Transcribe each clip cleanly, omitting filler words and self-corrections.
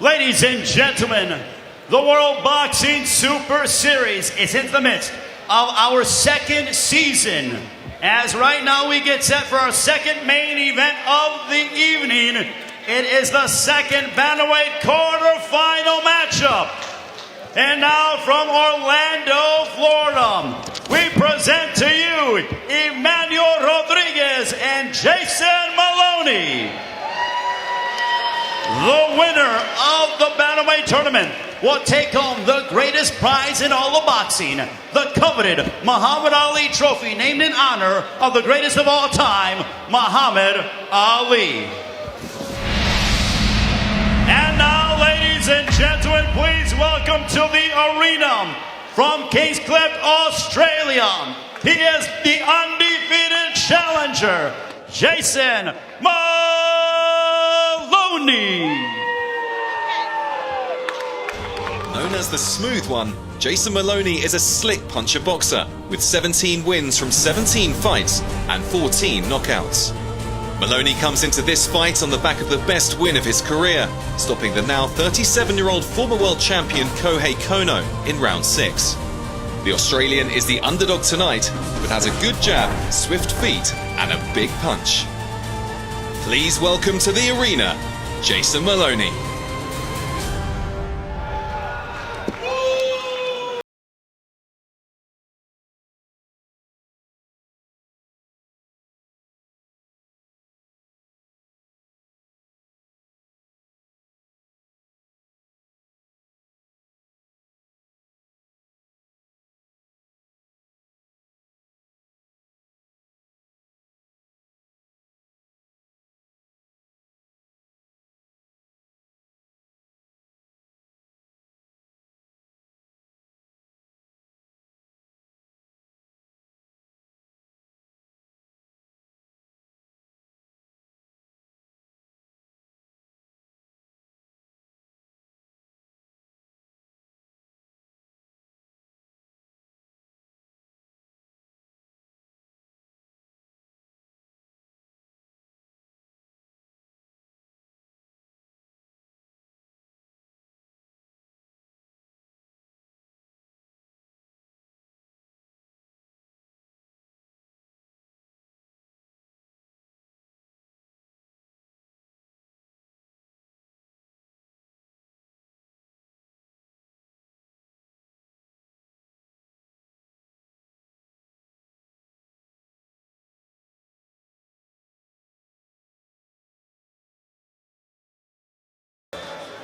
Ladies and gentlemen, the World Boxing Super Series is in the midst of our second season. As right now we get set for our second main event of the evening. It is the second bantamweight quarterfinal matchup. And now from Orlando, Florida, we present to you Emmanuel Rodriguez and Jason Moloney. The winner of the bantamweight tournament will take home the greatest prize in all of boxing, the coveted Muhammad Ali Trophy, named in honor of the greatest of all time, Muhammad Ali. And now, ladies and gentlemen, please welcome to the arena from Kingscliff, Australia. He is the undefeated challenger, Jason Moloney. Known as the Smooth One, Jason Moloney is a slick puncher boxer with 17 wins from 17 fights and 14 knockouts. Moloney comes into this fight on the back of the best win of his career, stopping the now 37-year-old former world champion Kohei Kono in round 6. The Australian is the underdog tonight, but has a good jab, swift feet and a big punch. Please welcome to the arena, Jason Moloney.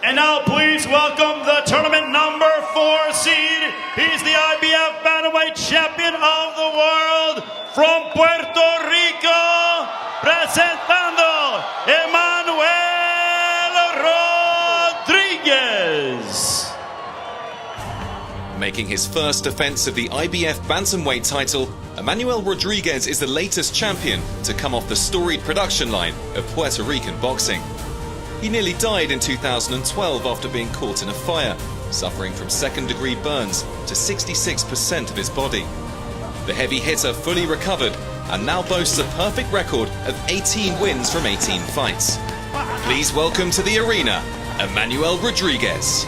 And now please welcome the tournament number 4 seed. He's the IBF Bantamweight Champion of the World from Puerto Rico, presentando Emmanuel Rodriguez. Making his first defense of the IBF Bantamweight title, Emmanuel Rodriguez is the latest champion to come off the storied production line of Puerto Rican boxing. He nearly died in 2012 after being caught in a fire, suffering from second-degree burns to 66% of his body. The heavy hitter fully recovered and now boasts a perfect record of 18 wins from 18 fights. Please welcome to the arena, Emmanuel Rodriguez.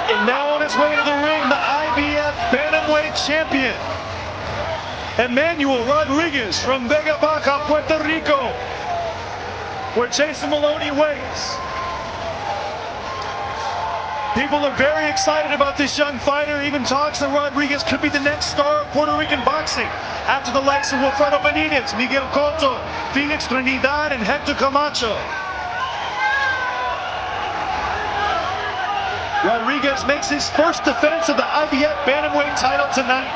And now on his way to the ring, the IBF Bantamweight Champion, Emmanuel Rodriguez from Vega Baja, Puerto Rico, where Jason Moloney weighs. People are very excited about this young fighter. Even talks that Rodriguez could be the next star of Puerto Rican boxing after the likes of Wilfredo Benitez, Miguel Cotto, Felix Trinidad, and Hector Camacho. Rodriguez makes his first defense of the IBF Bantamweight title tonight.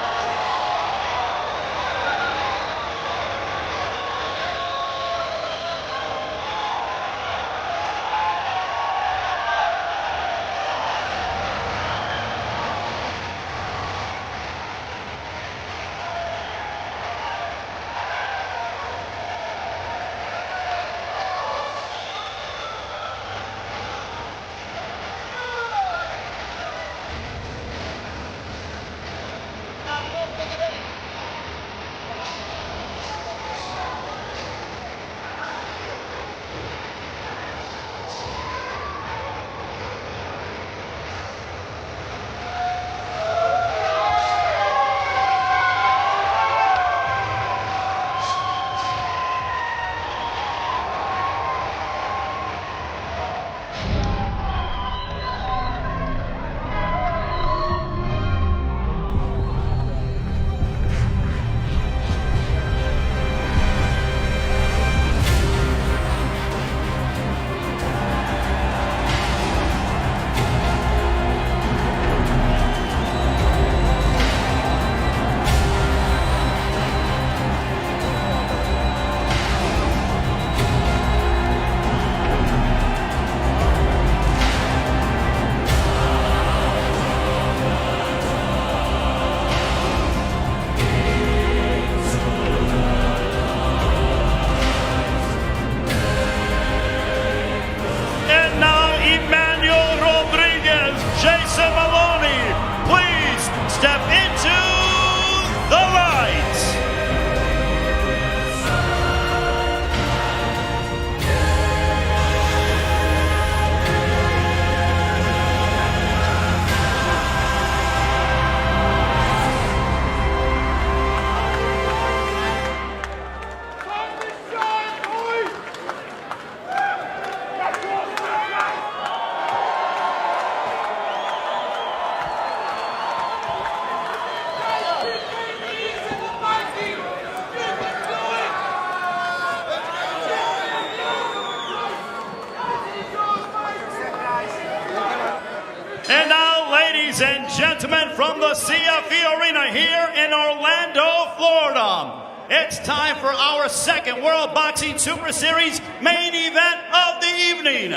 And now, ladies and gentlemen, from the CFE Arena here in Orlando, Florida, it's time for our second World Boxing Super Series main event of the evening.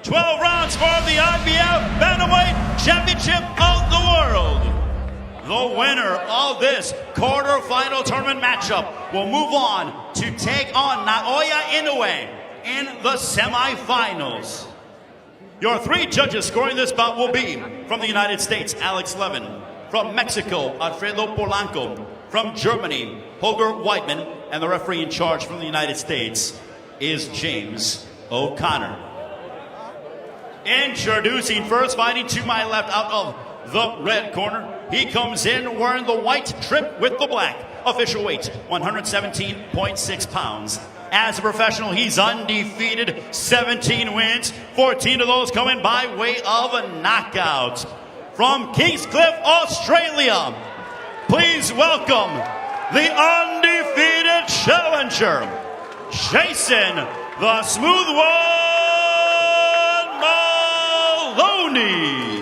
12 rounds for the IBF Bantamweight Championship of the World. The winner of this quarterfinal tournament matchup will move on to take on Naoya Inoue in the semifinals. Your three judges scoring this bout will be from the United States, Alex Levin; from Mexico, Alfredo Polanco; from Germany, Holger Weidman; and the referee in charge from the United States is James O'Connor. Introducing first, fighting to my left out of the red corner. He comes in wearing the white trimmed with the black. Official weight, 117.6 pounds. As a professional, he's undefeated, 17 wins, 14 of those coming by way of a knockout. From Kingscliff, Australia, please welcome the undefeated challenger, Jason "The Smooth One" Moloney.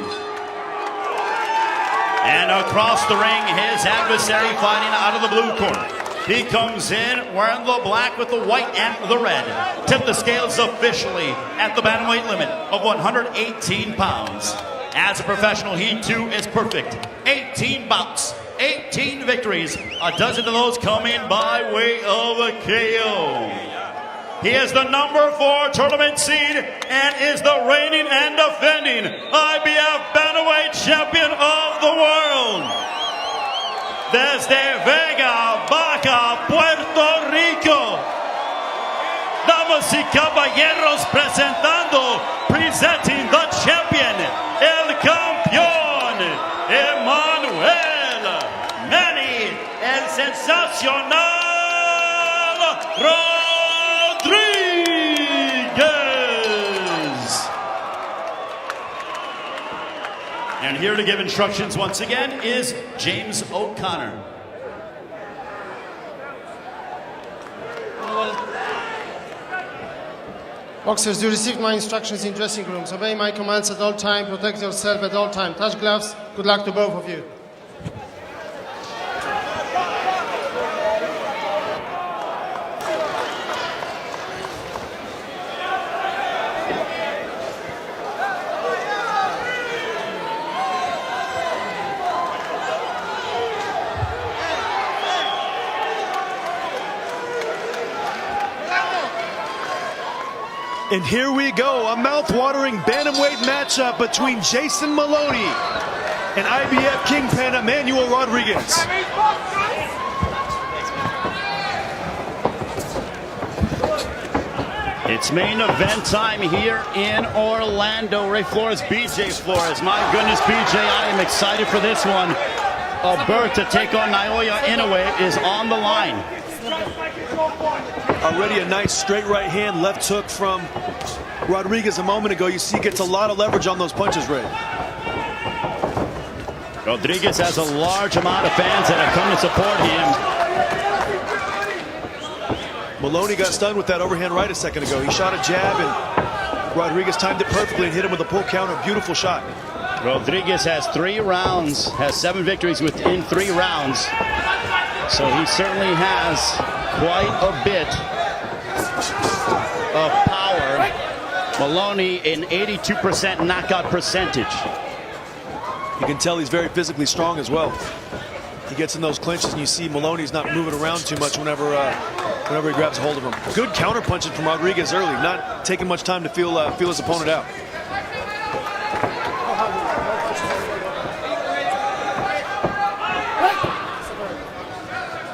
And across the ring, his adversary fighting out of the blue corner. He comes in wearing the black with the white and the red. Tip the scales officially at the bantamweight limit of 118 pounds. As a professional, he too is perfect. 18 bouts, 18 victories, a dozen of those coming by way of a KO. He is the number 4 tournament seed and is the reigning and defending IBF Bantamweight Champion of the World. Desde Vega Baja, Puerto Rico. Damas y caballeros, presenting the champion, el campeón, Emmanuel, Manny, el sensacional Rodriguez. And here to give instructions once again is James O'Connor. Boxers, you received my instructions in dressing rooms. Obey my commands at all times. Protect yourself at all times. Touch gloves. Good luck to both of you. And here we go, a mouth-watering bantamweight matchup between Jason Moloney and IBF Kingpin Emmanuel Rodriguez. It's main event time here in Orlando. Ray Flores, BJ Flores. My goodness, BJ, I am excited for this one. A berth to take on Naoya Inoue is on the line. Already a nice straight right hand, left hook from Rodriguez a moment ago. You see he gets a lot of leverage on those punches, Ray. Rodriguez has a large amount of fans that have come to support him. Moloney got stunned with that overhand right a second ago. He shot a jab and Rodriguez timed it perfectly and hit him with a pull counter. Beautiful shot. Rodriguez has 3 rounds, has 7 victories within 3 rounds. So he certainly has quite a bit of power. Moloney, an 82% knockout percentage. You can tell he's very physically strong as well. He gets in those clinches and you see Moloney's not moving around too much whenever he grabs a hold of him. Good counter punching from Rodriguez early, not taking much time to feel his opponent out.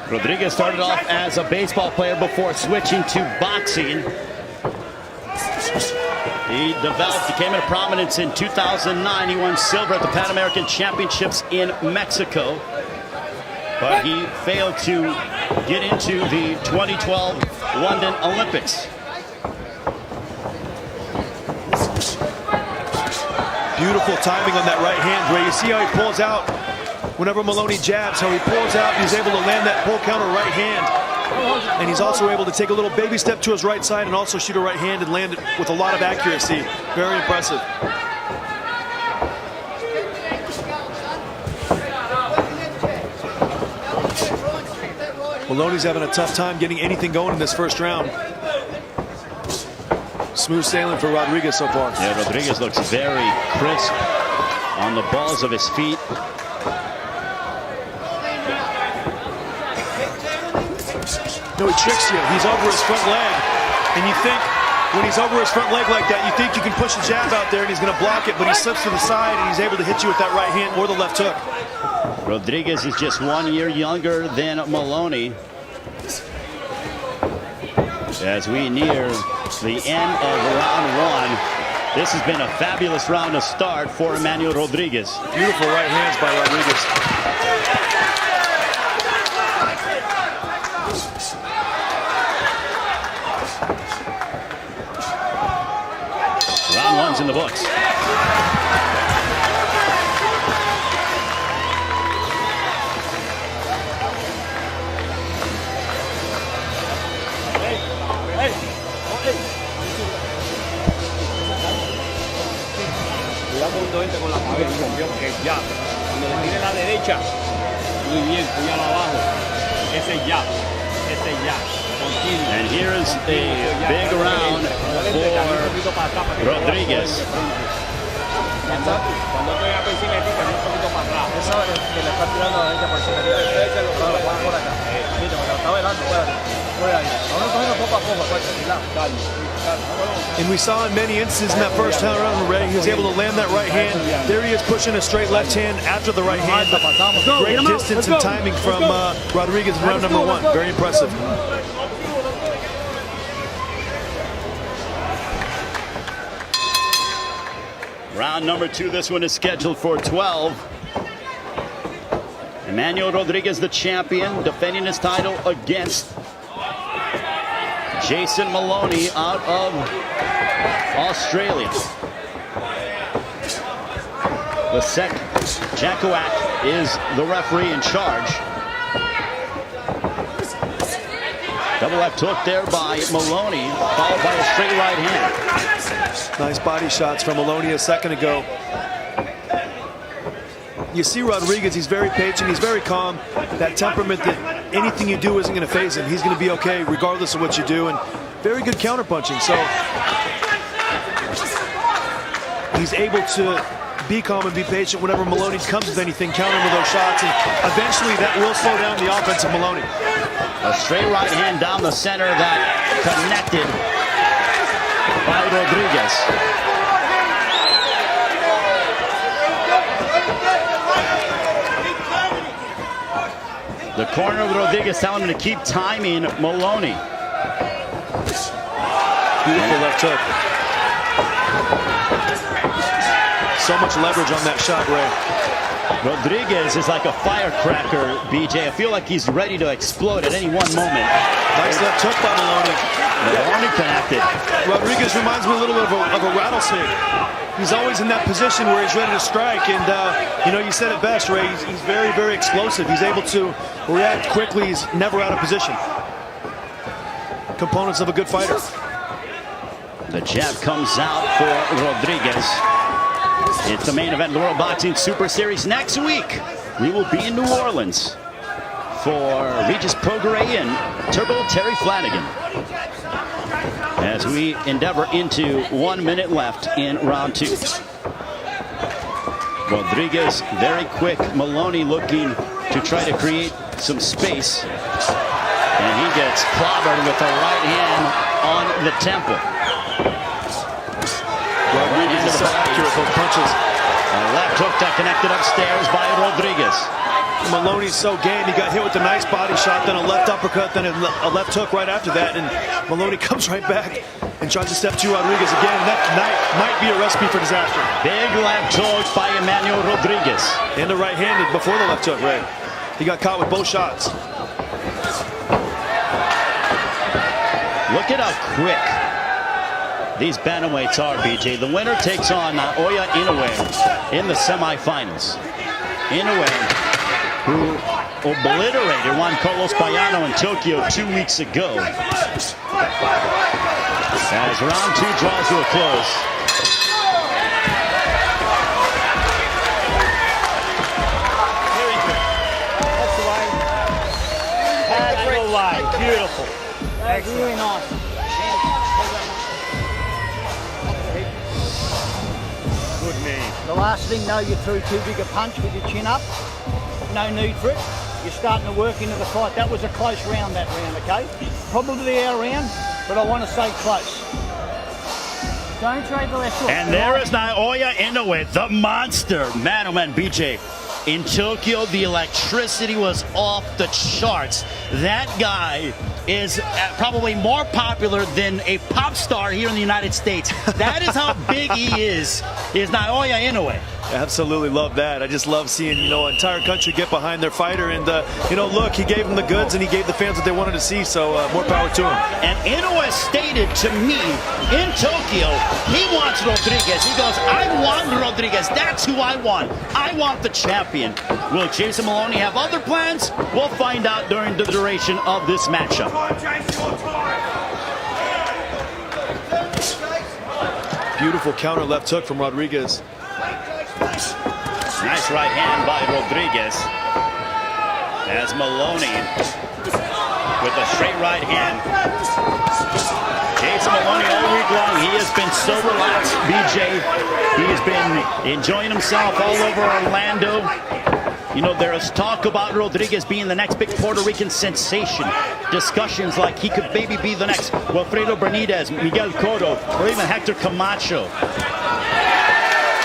Rodriguez started off as a baseball player before switching to boxing. He came into prominence in 2009. He won silver at the Pan American Championships in Mexico. But he failed to get into the 2012 London Olympics. Beautiful timing on that right hand, Ray. You see how he pulls out whenever Moloney jabs, how he pulls out, he's able to land that pull counter right hand. And he's also able to take a little baby step to his right side and also shoot a right hand and land it with a lot of accuracy. Very impressive. Moloney's having a tough time getting anything going in this first round. Smooth sailing for Rodriguez so far. Yeah, Rodriguez looks very crisp on the balls of his feet. No, he tricks you. He's over his front leg. And you think, when he's over his front leg like that, you think you can push a jab out there and he's going to block it, but he slips to the side and he's able to hit you with that right hand or the left hook. Rodriguez is just 1 year younger than Moloney. As we near the end of round one, this has been a fabulous round to start for Emmanuel Rodriguez. Beautiful right hands by Rodriguez. Round one's in the books. Cuidado con la cabeza, porque ya, cuando le tire la derecha, muy bien, puñal abajo, ese ya, continuo. And here is a big round for Rodriguez. Cuando estoy por encima de ti, un poquito para atrás. Esa que le está tirando a la derecha por encima. Lo van por acá. Viste, porque lo está velando. Por ahí. Vamos cogiendo poco a poco, calma. And we saw in many instances in that first time around already, he was able to land that right hand. There he is pushing a straight left hand after the right hand. Great distance and timing from Rodriguez in round number one. Very impressive. Round number two, this one is scheduled for 12. Emmanuel Rodriguez, the champion, defending his title against Jason Moloney out of Australia. Lasek Jankowiak is the referee in charge. Double left hook there by Moloney, followed by a straight right hand. Nice body shots from Moloney a second ago. You see Rodriguez, he's very patient, he's very calm. That temperament that anything you do isn't going to faze him. He's going to be okay regardless of what you do, and very good counterpunching. So he's able to be calm and be patient whenever Moloney comes with anything, counter him with those shots, and eventually that will slow down the offense of Moloney. A straight right hand down the center that connected by Rodriguez. The corner of Rodriguez telling him to keep timing Moloney. Beautiful left hook. So much leverage on that shot, Ray. Rodriguez is like a firecracker, BJ. I feel like he's ready to explode at any one moment. Nice left hook by Moloney. Moloney connected. Rodriguez reminds me a little bit of a rattlesnake. He's always in that position where he's ready to strike, and you know, you said it best, Ray. He's very, very explosive. He's able to react quickly. He's never out of position. Components of a good fighter. The jab comes out for Rodriguez. It's the main event of the World Boxing Super Series. Next week, we will be in New Orleans for Regis Prograis and Turbo Terry Flanagan, as we endeavor into 1 minute left in round two. Rodriguez very quick. Moloney looking to try to create some space. And he gets clobbered with the right hand on the temple. Rodriguez is so accurate with punches. A left hook that connected upstairs by Rodriguez. Moloney's so game. He got hit with a nice body shot, then a left uppercut, then a left hook right after that. And Moloney comes right back and tries to step to Rodriguez again. And that might be a recipe for disaster. Big left hook by Emmanuel Rodriguez. And the right-handed before the left hook, Ray. He got caught with both shots. Look at how quick these bantamweights are, BJ. The winner takes on Oya Inoue in the semifinals. Inoue, who obliterated Juan Carlos Payano in Tokyo 2 weeks ago. As round two draws to a close. That's really nice. Good knee. The last thing, though, you threw too big a punch with your chin up. No need for it. You're starting to work into the fight. That was a close round, that round, okay? Probably our round, but I want to say close. Don't trade the left hook. And there is Naoya Inoue, the monster. Man, oh man, BJ. In Tokyo, the electricity was off the charts. That guy is probably more popular than a pop star here in the United States. That is how big he is Naoya Inoue. Absolutely love that. I just love seeing, an entire country get behind their fighter. And, look, he gave them the goods and he gave the fans what they wanted to see. So more power to him. And Inoue stated to me in Tokyo, he wants Rodriguez. He goes, I want Rodriguez. That's who I want. I want the champion. Will Jason Moloney have other plans? We'll find out during the duration of this matchup. Beautiful counter left hook from Rodriguez. Nice right hand by Rodriguez. As Moloney with a straight right hand. Jason Moloney all week long, he has been so relaxed, BJ. He has been enjoying himself all over Orlando. There is talk about Rodriguez being the next big Puerto Rican sensation. Discussions like he could maybe be the next Wilfredo Benitez, Miguel Cotto, or even Hector Camacho.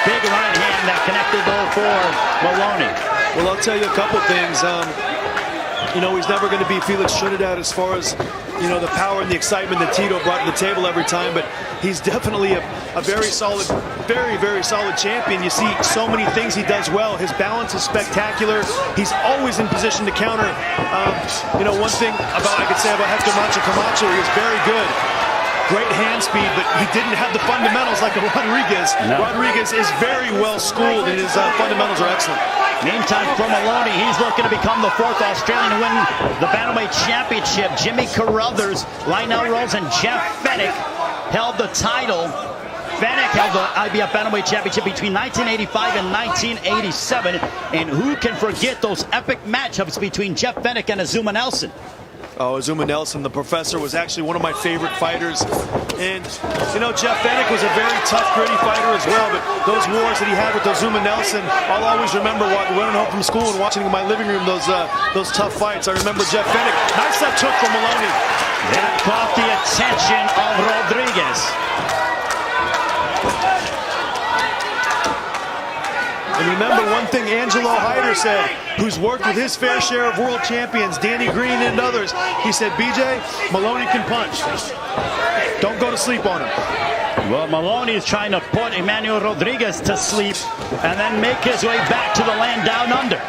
Big right hand that connected though for Moloney. Well, I'll tell you a couple things. He's never going to be Felix Trinidad as far as, the power and the excitement that Tito brought to the table every time, but he's definitely a very solid, very, very solid champion. You see so many things he does well. His balance is spectacular. He's always in position to counter. One thing I could say about Hector Camacho, he is very good. Great hand speed, but he didn't have the fundamentals like a Rodriguez. No. Rodriguez is very well schooled, and his fundamentals are excellent. Meantime, for Moloney, he's looking to become the fourth Australian to win the Bantamweight Championship. Jimmy Carruthers, Lionel Rose, and Jeff Fenech held the title. Fenech held the IBF Bantamweight Championship between 1985 and 1987. And who can forget those epic matchups between Jeff Fenech and Azuma Nelson? Oh, Azuma Nelson, the professor, was actually one of my favorite fighters. And, Jeff Fenech was a very tough, gritty fighter as well. But those wars that he had with Azuma Nelson, I'll always remember running home from school and watching in my living room those tough fights. I remember Jeff Fenech. Nice left hook from Moloney. That caught the attention of Rodriguez. And remember one thing Angelo Hyder said, who's worked with his fair share of world champions, Danny Green and others. He said, BJ, Moloney can punch. Don't go to sleep on him. Well, Moloney is trying to put Emmanuel Rodriguez to sleep and then make his way back to the land down under.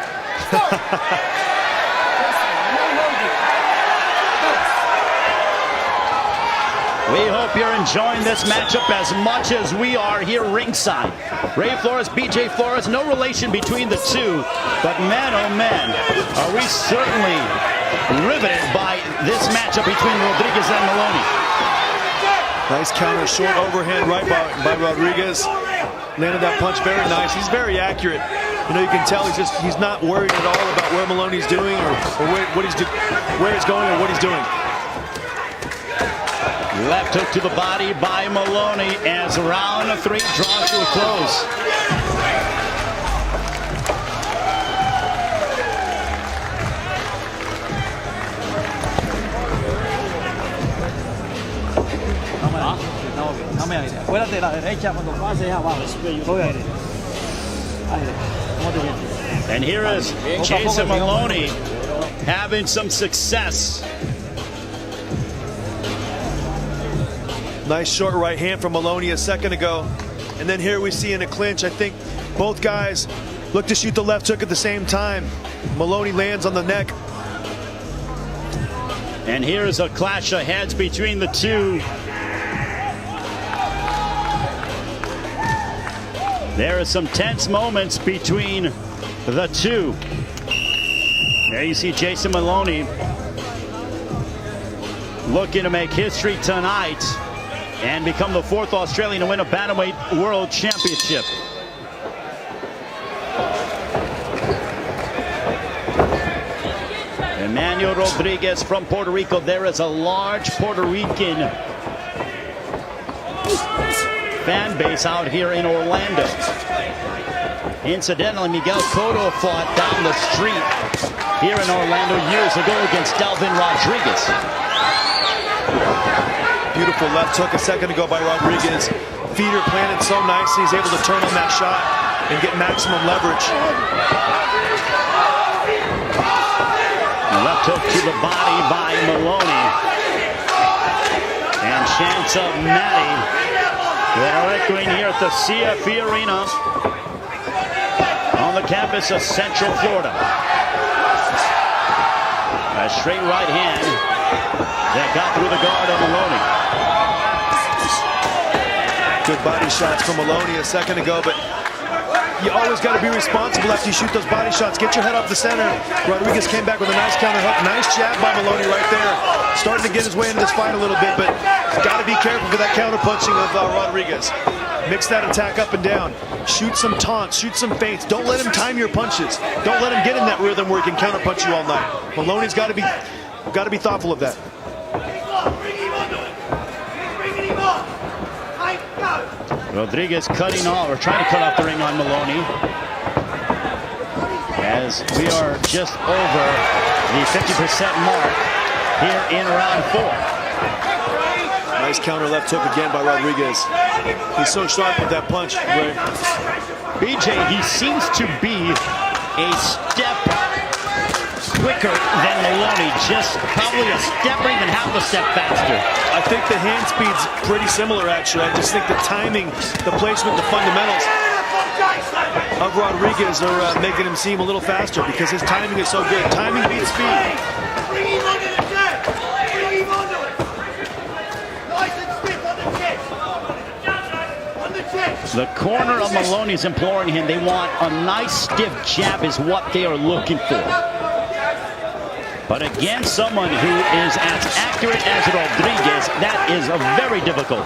We hope you're enjoying this matchup as much as we are here ringside. Ray Flores, BJ Flores, no relation between the two, but man, oh man, are we certainly riveted by this matchup between Rodriguez and Moloney. Nice counter, short overhand right by Rodriguez. Landed that punch very nice. He's very accurate. You can tell he's not worried at all about where Moloney's doing or where he's going or what he's doing. Left hook to the body by Moloney as round 3 draws to a close. Dame aire. Acuérdate de la derecha cuando pases abajo. Coge aire. Aire. ¿Cómo te sientes? And here is Jason Moloney having some success. Nice short right hand from Moloney a second ago. And then here we see in a clinch, I think both guys look to shoot the left hook at the same time. Moloney lands on the neck. And here's a clash of heads between the two. There are some tense moments between the two. There you see Jason Moloney looking to make history tonight and become the 4th Australian to win a Bantamweight World Championship. Emmanuel Emmanuel Rodriguez from Puerto Rico. There is a large Puerto Rican fan base out here in Orlando. Incidentally, Miguel Cotto fought down the street here in Orlando years ago against Delvin Rodriguez. Beautiful left hook a second ago by Rodriguez. Feet are planted so nicely, he's able to turn on that shot and get maximum leverage. Left hook to the body by Moloney. And chance of Matty. They're echoing here at the CFE Arena on the campus of Central Florida. A straight right hand that got through the guard of Moloney. Good body shots from Moloney a second ago, but you always got to be responsible after you shoot those body shots. Get your head up the center. Rodriguez came back with a nice counter hook. Nice jab by Moloney right there. Starting to get his way into this fight a little bit, but got to be careful for that counter punching of Rodriguez. Mix that attack up and down. Shoot some taunts, shoot some feints. Don't let him time your punches. Don't let him get in that rhythm where he can counter punch you all night. Moloney's got to be thoughtful of that. Rodriguez cutting off, or trying to cut off the ring on Moloney. As we are just over the 50% mark here in round 4. Nice counter left hook again by Rodriguez. He's so sharp with that punch, Ray. BJ, he seems to be a step quicker than Moloney, just probably a step or even half a step faster. I think the hand speed's pretty similar, actually. I just think the timing, the placement, the fundamentals of Rodriguez are making him seem a little faster because his timing is so good. Timing beats speed. The corner of Moloney's imploring him. They want a nice stiff jab is what they are looking for. But against someone who is as accurate as Rodriguez, that is very difficult.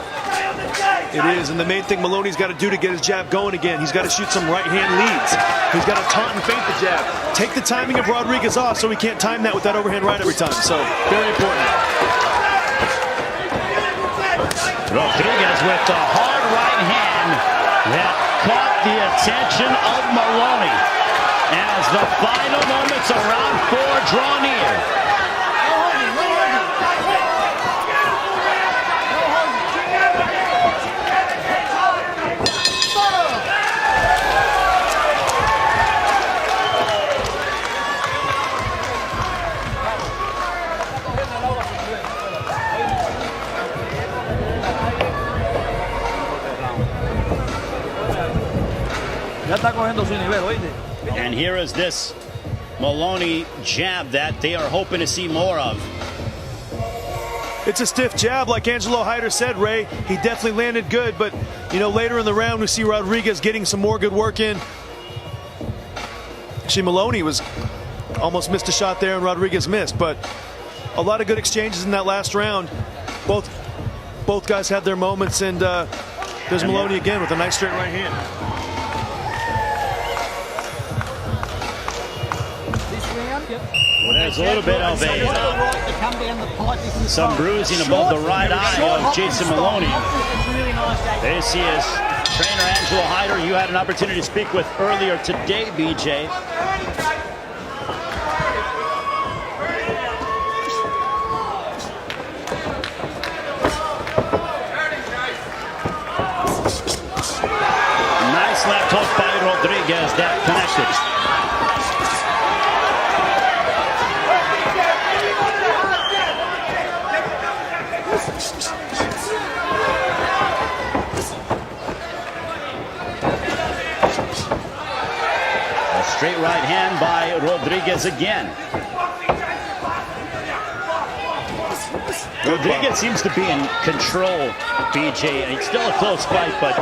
It is, and the main thing Moloney's got to do to get his jab going again, he's got to shoot some right-hand leads. He's got to taunt and feint the jab. Take the timing of Rodriguez off so he can't time that with that overhand right every time. So, very important. Rodriguez with the hard right hand that caught the attention of Moloney as the final moments of round 4 draw near. Ya está cogiendo su nivel, oíste. And here is this Moloney jab that they are hoping to see more of. It's a stiff jab, like Angelo Hyder said, Ray. He definitely landed good, but, you know, later in the round, we see Rodriguez getting some more good work in. Actually, Moloney was almost missed a shot there, and Rodriguez missed, but a lot of good exchanges in that last round. Both guys had their moments, and there's Moloney again with a nice straight right hand. Well, there's a little bit of some bruising above the right eye of Jason Moloney. This is trainer Angelo Hyder. You had an opportunity to speak with earlier today, BJ. Nice left hook by Rodriguez that connected. Straight right hand by Rodriguez again. Rodriguez seems to be in control, BJ. It's still a close fight, but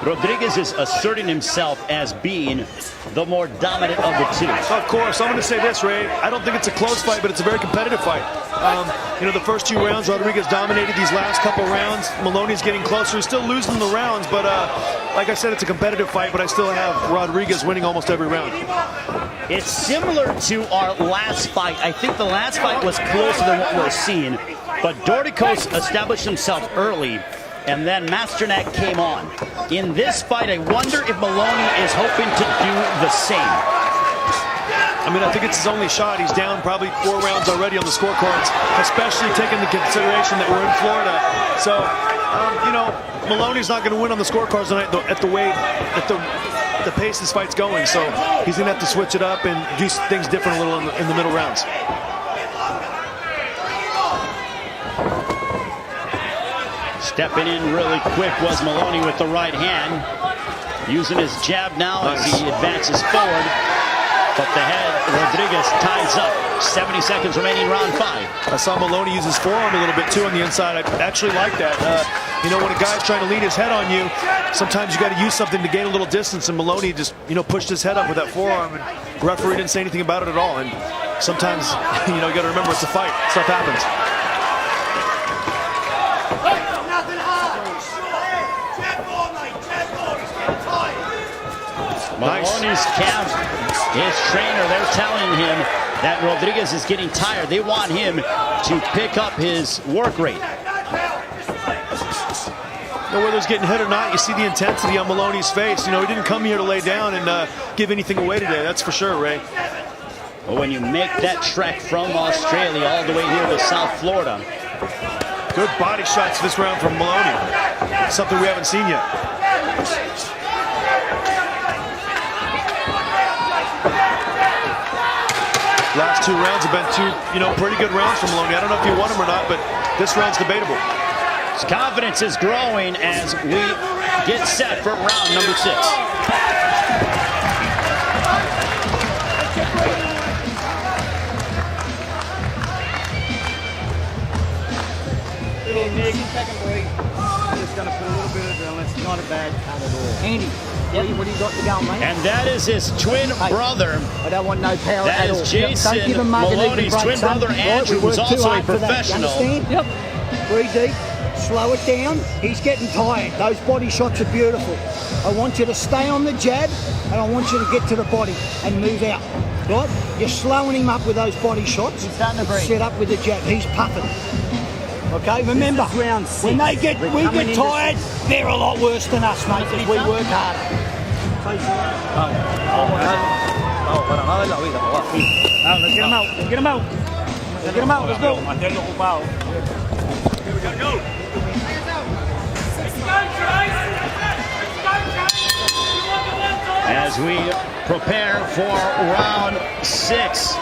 Rodriguez is asserting himself as being the more dominant of the two. Of course, I'm going to say this, Ray. I don't think it's a close fight, but it's a very competitive fight. The first 2 rounds, Rodriguez dominated. These last couple rounds, Moloney's getting closer. He's still losing the rounds, but like I said, it's a competitive fight, but I still have Rodriguez winning almost every round. It's similar to our last fight. I think the last fight was closer than what we're seeing, but Dorticos established himself early, and then Masternak came on. In this fight, I wonder if Moloney is hoping to do the same. I think it's his only shot. He's down probably 4 rounds already on the scorecards, especially taking into consideration that we're in Florida. So, Moloney's not going to win on the scorecards tonight at the pace this fight's going. So he's going to have to switch it up and do things different a little in the middle rounds. Stepping in really quick was Moloney with the right hand. Using his jab now as he advances forward. But the head, Rodriguez ties up. 70 seconds remaining, round 5. I saw Moloney use his forearm a little bit too on the inside. I actually like that. When a guy's trying to lean his head on you, sometimes you got to use something to gain a little distance. And Moloney just, pushed his head up with that forearm, and the referee didn't say anything about it at all. And sometimes, you got to remember it's a fight. Stuff happens. Moloney's camp, his trainer, they're telling him that Rodriguez is getting tired. They want him to pick up his work rate. Whether he's getting hit or not, you see the intensity on Moloney's face. He didn't come here to lay down and give anything away today. That's for sure, Ray. Well, when you make that trek from Australia all the way here to South Florida. Good body shots this round from Moloney. Something we haven't seen yet. Last 2 rounds have been 2, pretty good rounds from Moloney. I don't know if you won them or not, but this round's debatable. His confidence is growing as we get set for round number 6. Little Nick, second boy. Just going to put a little bit of adrenaline. It's not a bad cut at all. Andy, what do you got to go, mate? And that is his twin brother. I don't want no power that at all. That is Jason Moloney's twin brother, Andrew, who's also a professional. Yep. Breathe deep. Slow it down. He's getting tired. Those body shots are beautiful. I want you to stay on the jab, and I want you to get to the body and move out. Right? You're slowing him up with those body shots. He's starting to breathe. Set up with the jab. He's puffing. Okay, remember, round 6. when we get tired, they're a lot worse than us, mate, because we work harder. Let's get him out. Let's get him out. Let's get him out. Let's go. As we prepare for round 6.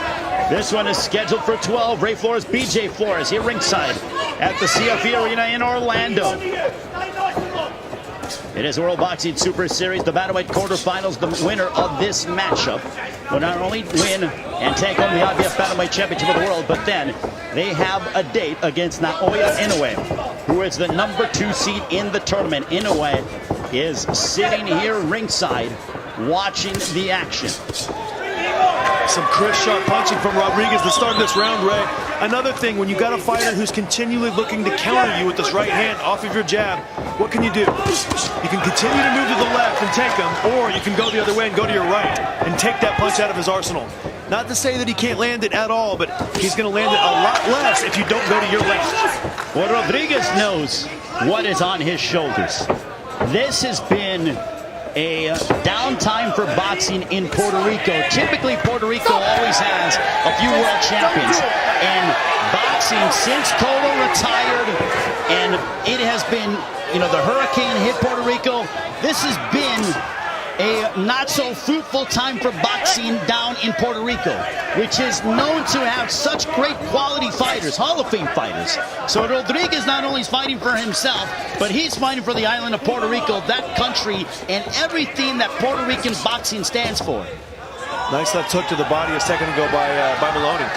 This one is scheduled for 12. Ray Flores, BJ Flores here ringside at the CFE Arena in Orlando. It is World Boxing Super Series, the bantamweight quarterfinals. The winner of this matchup will not only win and take home the IBF Bantamweight Championship of the world, but then they have a date against Naoya Inoue, who is the number 2 seed in the tournament. Inoue is sitting here ringside watching the action. Some crisp, sharp punching from Rodriguez to start this round, Ray. Another thing, when you got a fighter who's continually looking to counter you with this right hand off of your jab, what can you do? You can continue to move to the left and take him, or you can go the other way and go to your right and take that punch out of his arsenal. Not to say that he can't land it at all, but he's going to land it a lot less if you don't go to your left. Well, Rodriguez knows what is on his shoulders. This has been a downtime for boxing in Puerto Rico. Typically, Puerto Rico always has a few world champions. And boxing, since Colo retired, and it has been, the hurricane hit Puerto Rico, this has been a not so fruitful time for boxing down in Puerto Rico, which is known to have such great quality fighters, Hall of Fame fighters. So Rodriguez not only is fighting for himself, but he's fighting for the island of Puerto Rico, that country, and everything that Puerto Rican boxing stands for. Nice left hook to the body a second ago by Moloney.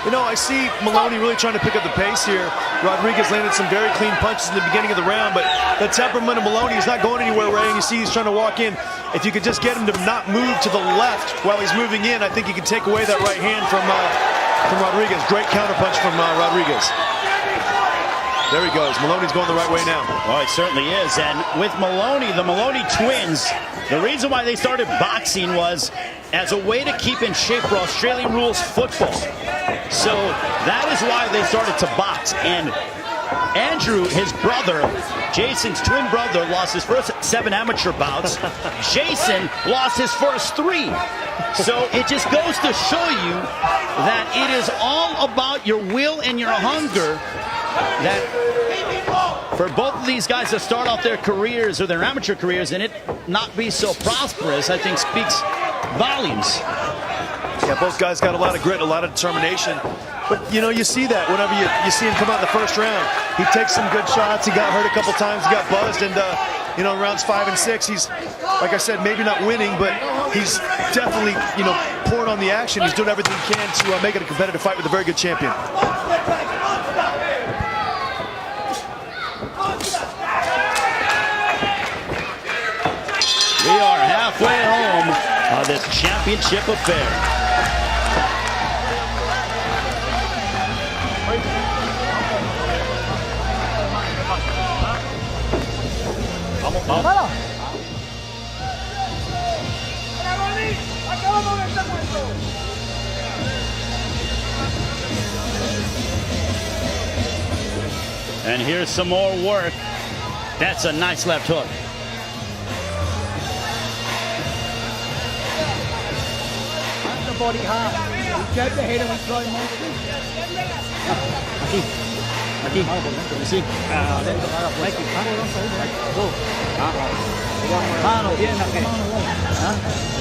You know, I see Moloney really trying to pick up the pace here. Rodriguez landed some very clean punches in the beginning of the round, but the temperament of Moloney is not going anywhere, Ray, and you see he's trying to walk in. If you could just get him to not move to the left while he's moving in, I think he can take away that right hand from Rodriguez. Great counterpunch from Rodriguez. There he goes. Moloney's going the right way now. Well, it certainly is. And with Moloney, the Moloney twins, the reason why they started boxing was as a way to keep in shape for Australian rules football. So that is why they started to box. And Andrew, his brother, Jason's twin brother, lost his first 7 amateur bouts. Jason lost his first 3. So it just goes to show you that it is all about your will and your hunger. That for both of these guys to start off their careers or their amateur careers and it not be so prosperous, I think speaks volumes. Yeah, both guys got a lot of grit, a lot of determination. But, you know, you see that whenever you see him come out in the first round. He takes some good shots. He got hurt a couple times. He got buzzed. And, you know, rounds 5 and 6, he's, like I said, maybe not winning, but he's definitely, you know, pouring on the action. He's doing everything he can to make it a competitive fight with a very good champion. We are halfway home of this championship affair. And here's some more work. That's a nice left hook. Body hard. We jab the head and we throw him over. Aquí. Sí. Mano, pierna, ¿qué?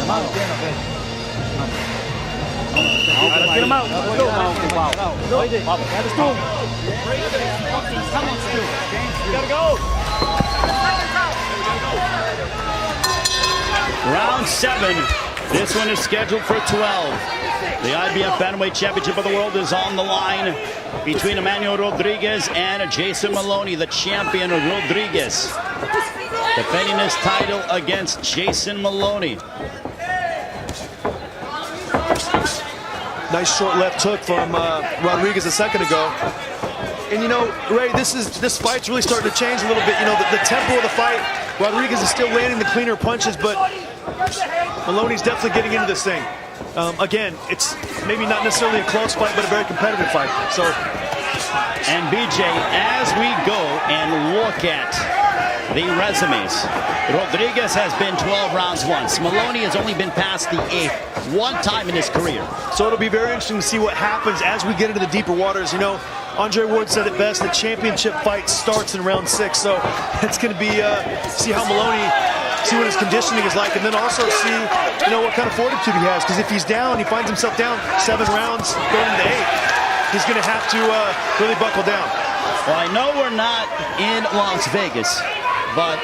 Mano, pierna, ¿qué? Get him out. Oye, eres tú. You gotta go. Round 7. This one is scheduled for 12. The IBF Bantamweight Championship of the World is on the line between Emmanuel Rodriguez and Jason Moloney, the champion of Rodriguez, defending his title against Jason Moloney. Nice short left hook from Rodriguez a second ago. And, you know, Ray, this fight's really starting to change a little bit. You know, the tempo of the fight, Rodriguez is still landing the cleaner punches, but Moloney's definitely getting into this thing. Again, it's maybe not necessarily a close fight, but a very competitive fight. So, and BJ, as we go and look at the resumes, Rodriguez has been 12 rounds once. Moloney has only been past the 8th one time in his career. So it'll be very interesting to see what happens as we get into the deeper waters. You know, Andre Ward said it best, the championship fight starts in round 6. So it's going to be, see how Moloney, see what his conditioning is like, and then also see, you know, what kind of fortitude he has. Because if he's down, he finds himself down 7 rounds going into 8, he's going to have to really buckle down. Well, I know we're not in Las Vegas, but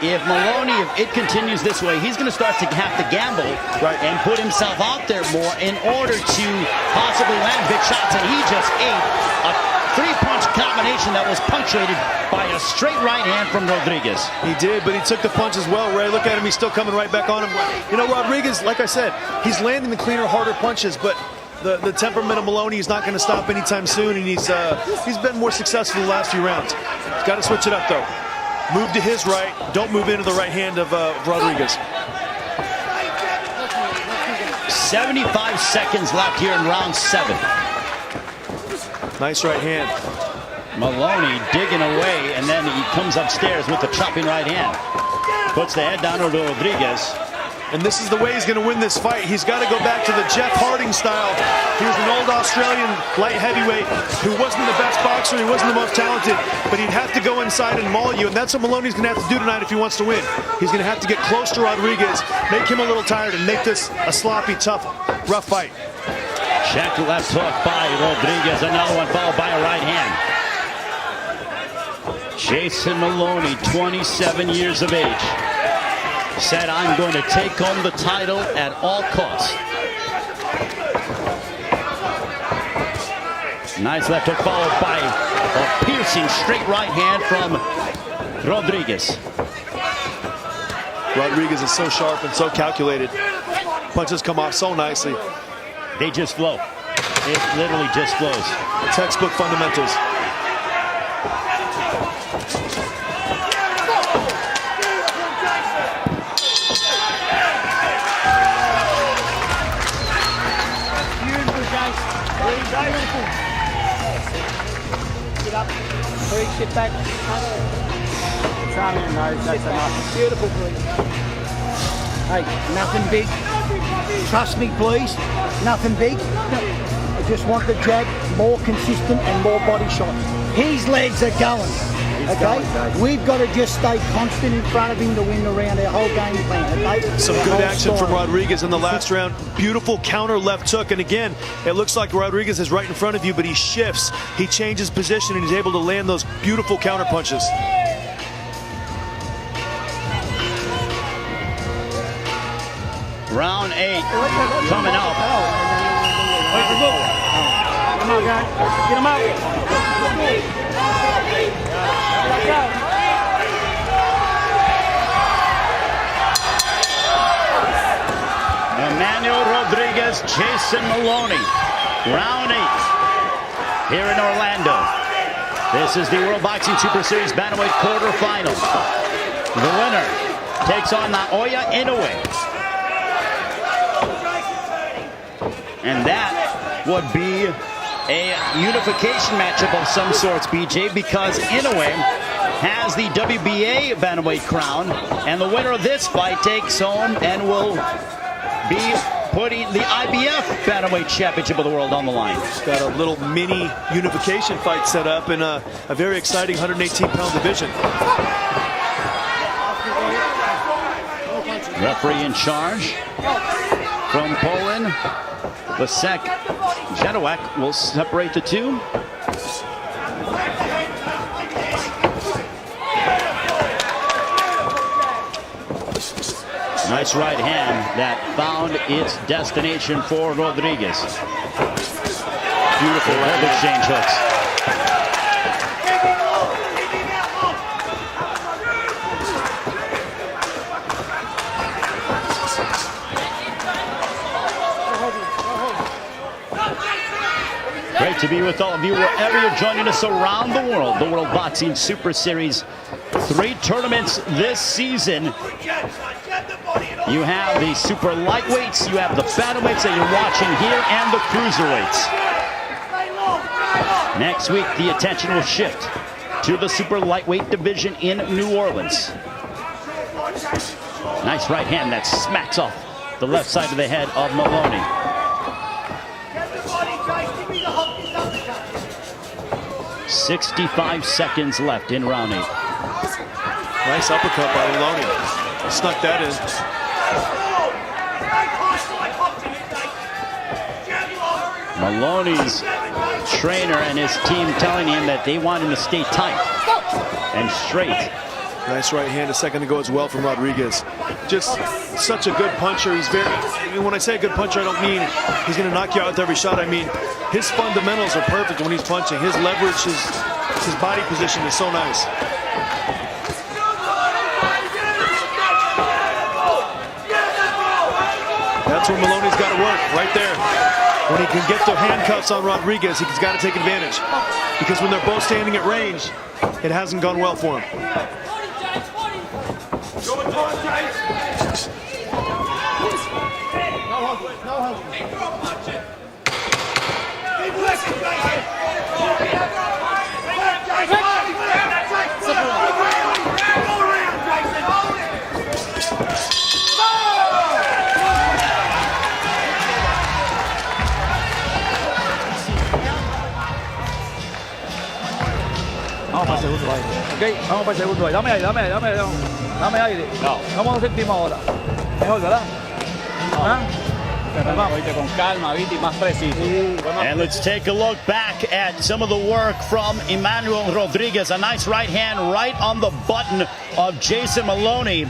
if Moloney, if it continues this way, he's going to start to have to gamble and put himself out there more in order to possibly land big shots. And he just ate a 3-punch combination that was punctuated by a straight right hand from Rodriguez. He did, but he took the punch as well, Ray. Look at him, he's still coming right back on him. You know, Rodriguez, like I said, he's landing the cleaner, harder punches, but the temperament of Moloney is not going to stop anytime soon, and he's been more successful the last few rounds. He's got to switch it up, though. Move to his right, don't move into the right hand of Rodriguez. 75 seconds left here in round 7. Nice right hand. Moloney digging away, and then he comes upstairs with the chopping right hand. Puts the head down to Rodriguez. And this is the way he's going to win this fight. He's got to go back to the Jeff Harding style. He was an old Australian light heavyweight who wasn't the best boxer, he wasn't the most talented, but he'd have to go inside and maul you, and that's what Moloney's going to have to do tonight if he wants to win. He's going to have to get close to Rodriguez, make him a little tired, and make this a sloppy, tough, rough fight. Check left hook by Rodriguez, another one followed by a right hand. Jason Moloney, 27 years of age, said, I'm going to take home the title at all costs. Nice left hook followed by a piercing straight right hand from Rodriguez. Rodriguez is so sharp and so calculated. Punches come off so nicely. They just flow. It literally just flows. Textbook fundamentals. Get up. Please sit back. That's enough. Beautiful, please. Hey, nothing big. Trust me, please. Nothing big. I just want the jab more consistent and more body shots. His legs are going. Okay? We've got to just stay constant in front of him to win the round. Our whole game plan. Okay? Some good action from Rodriguez in the last round. Beautiful counter left hook. And again, it looks like Rodriguez is right in front of you, but he shifts. He changes position and he's able to land those beautiful counter punches. Round 8 coming up. Come on, guys. Get him out. Emmanuel Rodriguez, Jason Moloney. Round 8 here in Orlando. This is the World Boxing Super Series Bantamweight quarterfinal. The winner takes on Naoya Inoue. And that would be a unification matchup of some sorts, BJ, because Inoue has the WBA bantamweight crown, and the winner of this fight takes home and will be putting the IBF bantamweight championship of the world on the line. Got a little mini unification fight set up in a very exciting 118-pound division. Referee in charge from Poland. Lasek Janowak will separate the two. Nice right hand that found its destination for Rodriguez. Beautiful head exchange hooks. Great to be with all of you wherever you're joining us around the world. The World Boxing Super Series. 3 tournaments this season. You have the super lightweights, you have the bantamweights that you're watching here, and the cruiserweights. Next week, the attention will shift to the super lightweight division in New Orleans. Nice right hand that smacks off the left side of the head of Moloney. 65 seconds left in round 8. Nice uppercut by Moloney. Snuck that in. Moloney's trainer and his team telling him that they want him to stay tight and straight. Nice right hand a second ago as well from Rodriguez. Just such a good puncher. He's very, when I say a good puncher, I don't mean he's going to knock you out with every shot. I mean, his fundamentals are perfect when he's punching. His leverage, his body position is so nice. That's where Moloney's got to work, right there. When he can get the handcuffs on Rodriguez, he's got to take advantage. Because when they're both standing at range, it hasn't gone well for him. Vamos para el segundo aire. Ok, vamos para el segundo aire. Dame aire, dame aire. No. Vamos al séptimo ahora. Mejor, ¿verdad? ¿Ah? Con calma, ¿viste? Más preciso. And let's take a look back at some of the work from Emmanuel Rodriguez. A nice right hand right on the button of Jason Moloney,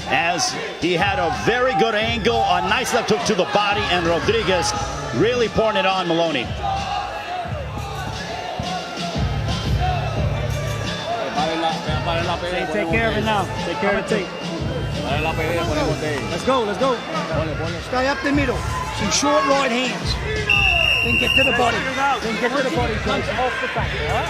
as he had a very good angle, a nice left hook to the body, and Rodriguez really pouring it on Moloney. la pegué, Take care of it now. Take care of it. Dale la pegué, ponemos de. Let's go, let's go. Stay up the middle. Some short right hands. Then get to the body. Then get to the body. Punch off the back, all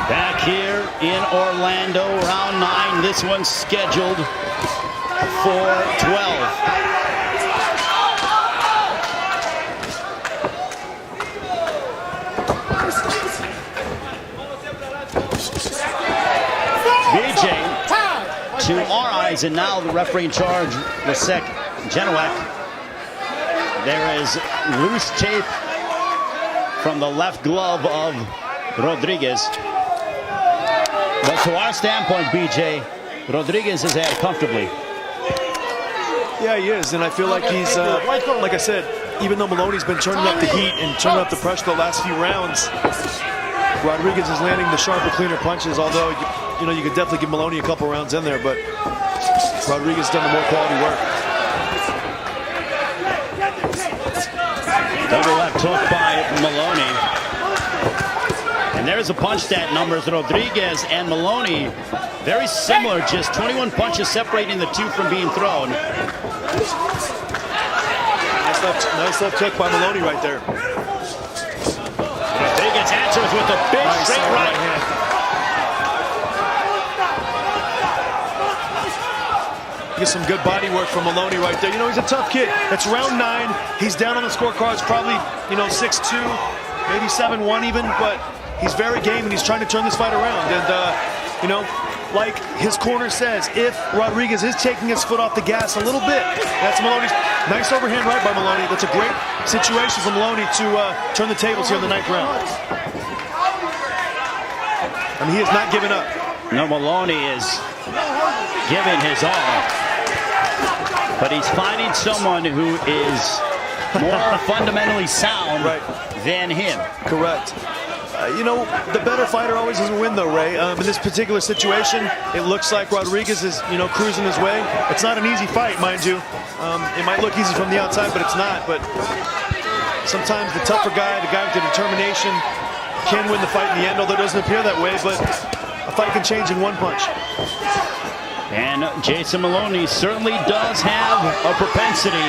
Back here in Orlando, round 9. This one's scheduled for 12. BJ, to our eyes, and now the referee in charge, Lasek Genowak. There is loose tape from the left glove of Rodriguez. But to our standpoint, BJ, Rodriguez is ahead comfortably. Yeah, he is, and I feel like he's, like I said, even though Moloney's been turning up the heat and turning up the pressure the last few rounds, Rodriguez is landing the sharper, cleaner punches, although, you know, you could definitely give Moloney a couple rounds in there, but Rodriguez has done the more quality work. Double left hook by Moloney. And there's the punch stat numbers. Rodriguez and Moloney, very similar, just 21 punches separating the two from being thrown. Nice left hook by Moloney right there. Rodriguez answers with a big straight right hand. Get some good body work from Moloney right there. You know, he's a tough kid. It's round 9. He's down on the scorecards, probably, you know, 6-2, maybe 7-1 even, but he's very game and he's trying to turn this fight around. And, you know, like his corner says, if Rodriguez is taking his foot off the gas a little bit, that's Moloney's nice overhand right by Moloney. That's a great situation for Moloney to turn the tables here in the 9th round. I mean, he is not giving up. No, Moloney is giving his all. But he's finding someone who is more fundamentally sound than him. Correct. You know, the better fighter always doesn't win, though, Ray. In this particular situation, it looks like Rodriguez is, you know, cruising his way. It's not an easy fight, mind you. It might look easy from the outside, but it's not. But sometimes the tougher guy, the guy with the determination, can win the fight in the end, although it doesn't appear that way. But a fight can change in one punch. And Jason Moloney certainly does have a propensity.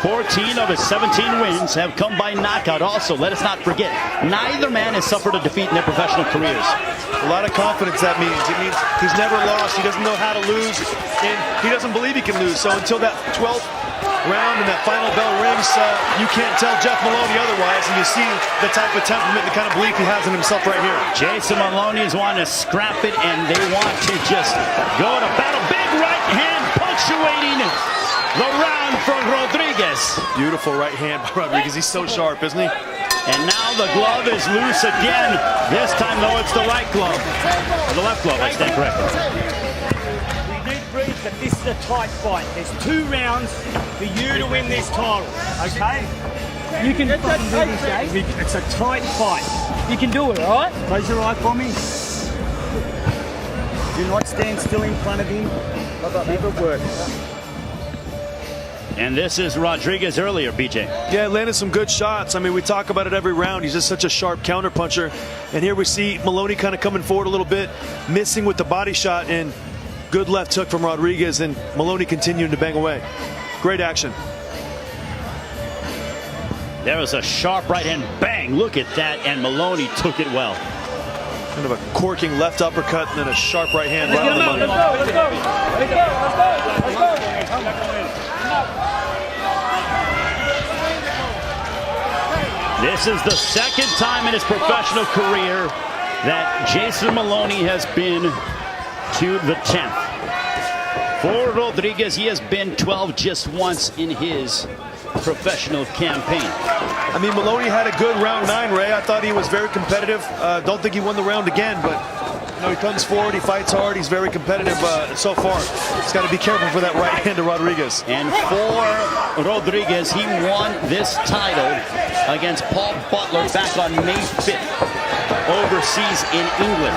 14 of his 17 wins have come by knockout. Also, let us not forget, neither man has suffered a defeat in their professional careers. A lot of confidence, that means. It means he's never lost. He doesn't know how to lose, and he doesn't believe he can lose. So until that 12th round and that final bell rings, you can't tell Jeff Moloney otherwise, and you see the type of temperament, the kind of belief he has in himself right here. Jason Moloney is wanting to scrap it, and they want to just go to battle. Big right hand punctuating the round for Rodriguez. Beautiful right hand by Rodriguez. He's so sharp, isn't he? And now the glove is loose again. This time, though, it's the right glove. Or the left glove, I stand corrected. We need to read that this is a tight fight. There's 2 rounds for you to win this title, okay? You can fucking do this, Jay. It's a tight fight. You can do it, all right? Close your eye for me. Do not stand still in front of him. Keep it work. And this is Rodriguez earlier, BJ. Yeah, landed some good shots. I mean, we talk about it every round. He's just such a sharp counterpuncher. And here we see Moloney kind of coming forward a little bit, missing with the body shot, and good left hook from Rodriguez, and Moloney continuing to bang away. Great action. There was a sharp right hand bang. Look at that, and Moloney took it well. Kind of a corking left uppercut and then a sharp right hand. Let's go, let's go, let's go, let's go, let's go. This is the second time in his professional career that Jason Moloney has been to the 10th. For Rodriguez, he has been 12 just once in his professional campaign. I mean, Moloney had a good round 9, Ray. I thought he was very competitive. Don't think he won the round again, but you know, he comes forward, he fights hard, he's very competitive so far. He's got to be careful for that right hand to Rodriguez. And for Rodriguez, he won this title against Paul Butler back on May 5th overseas in England.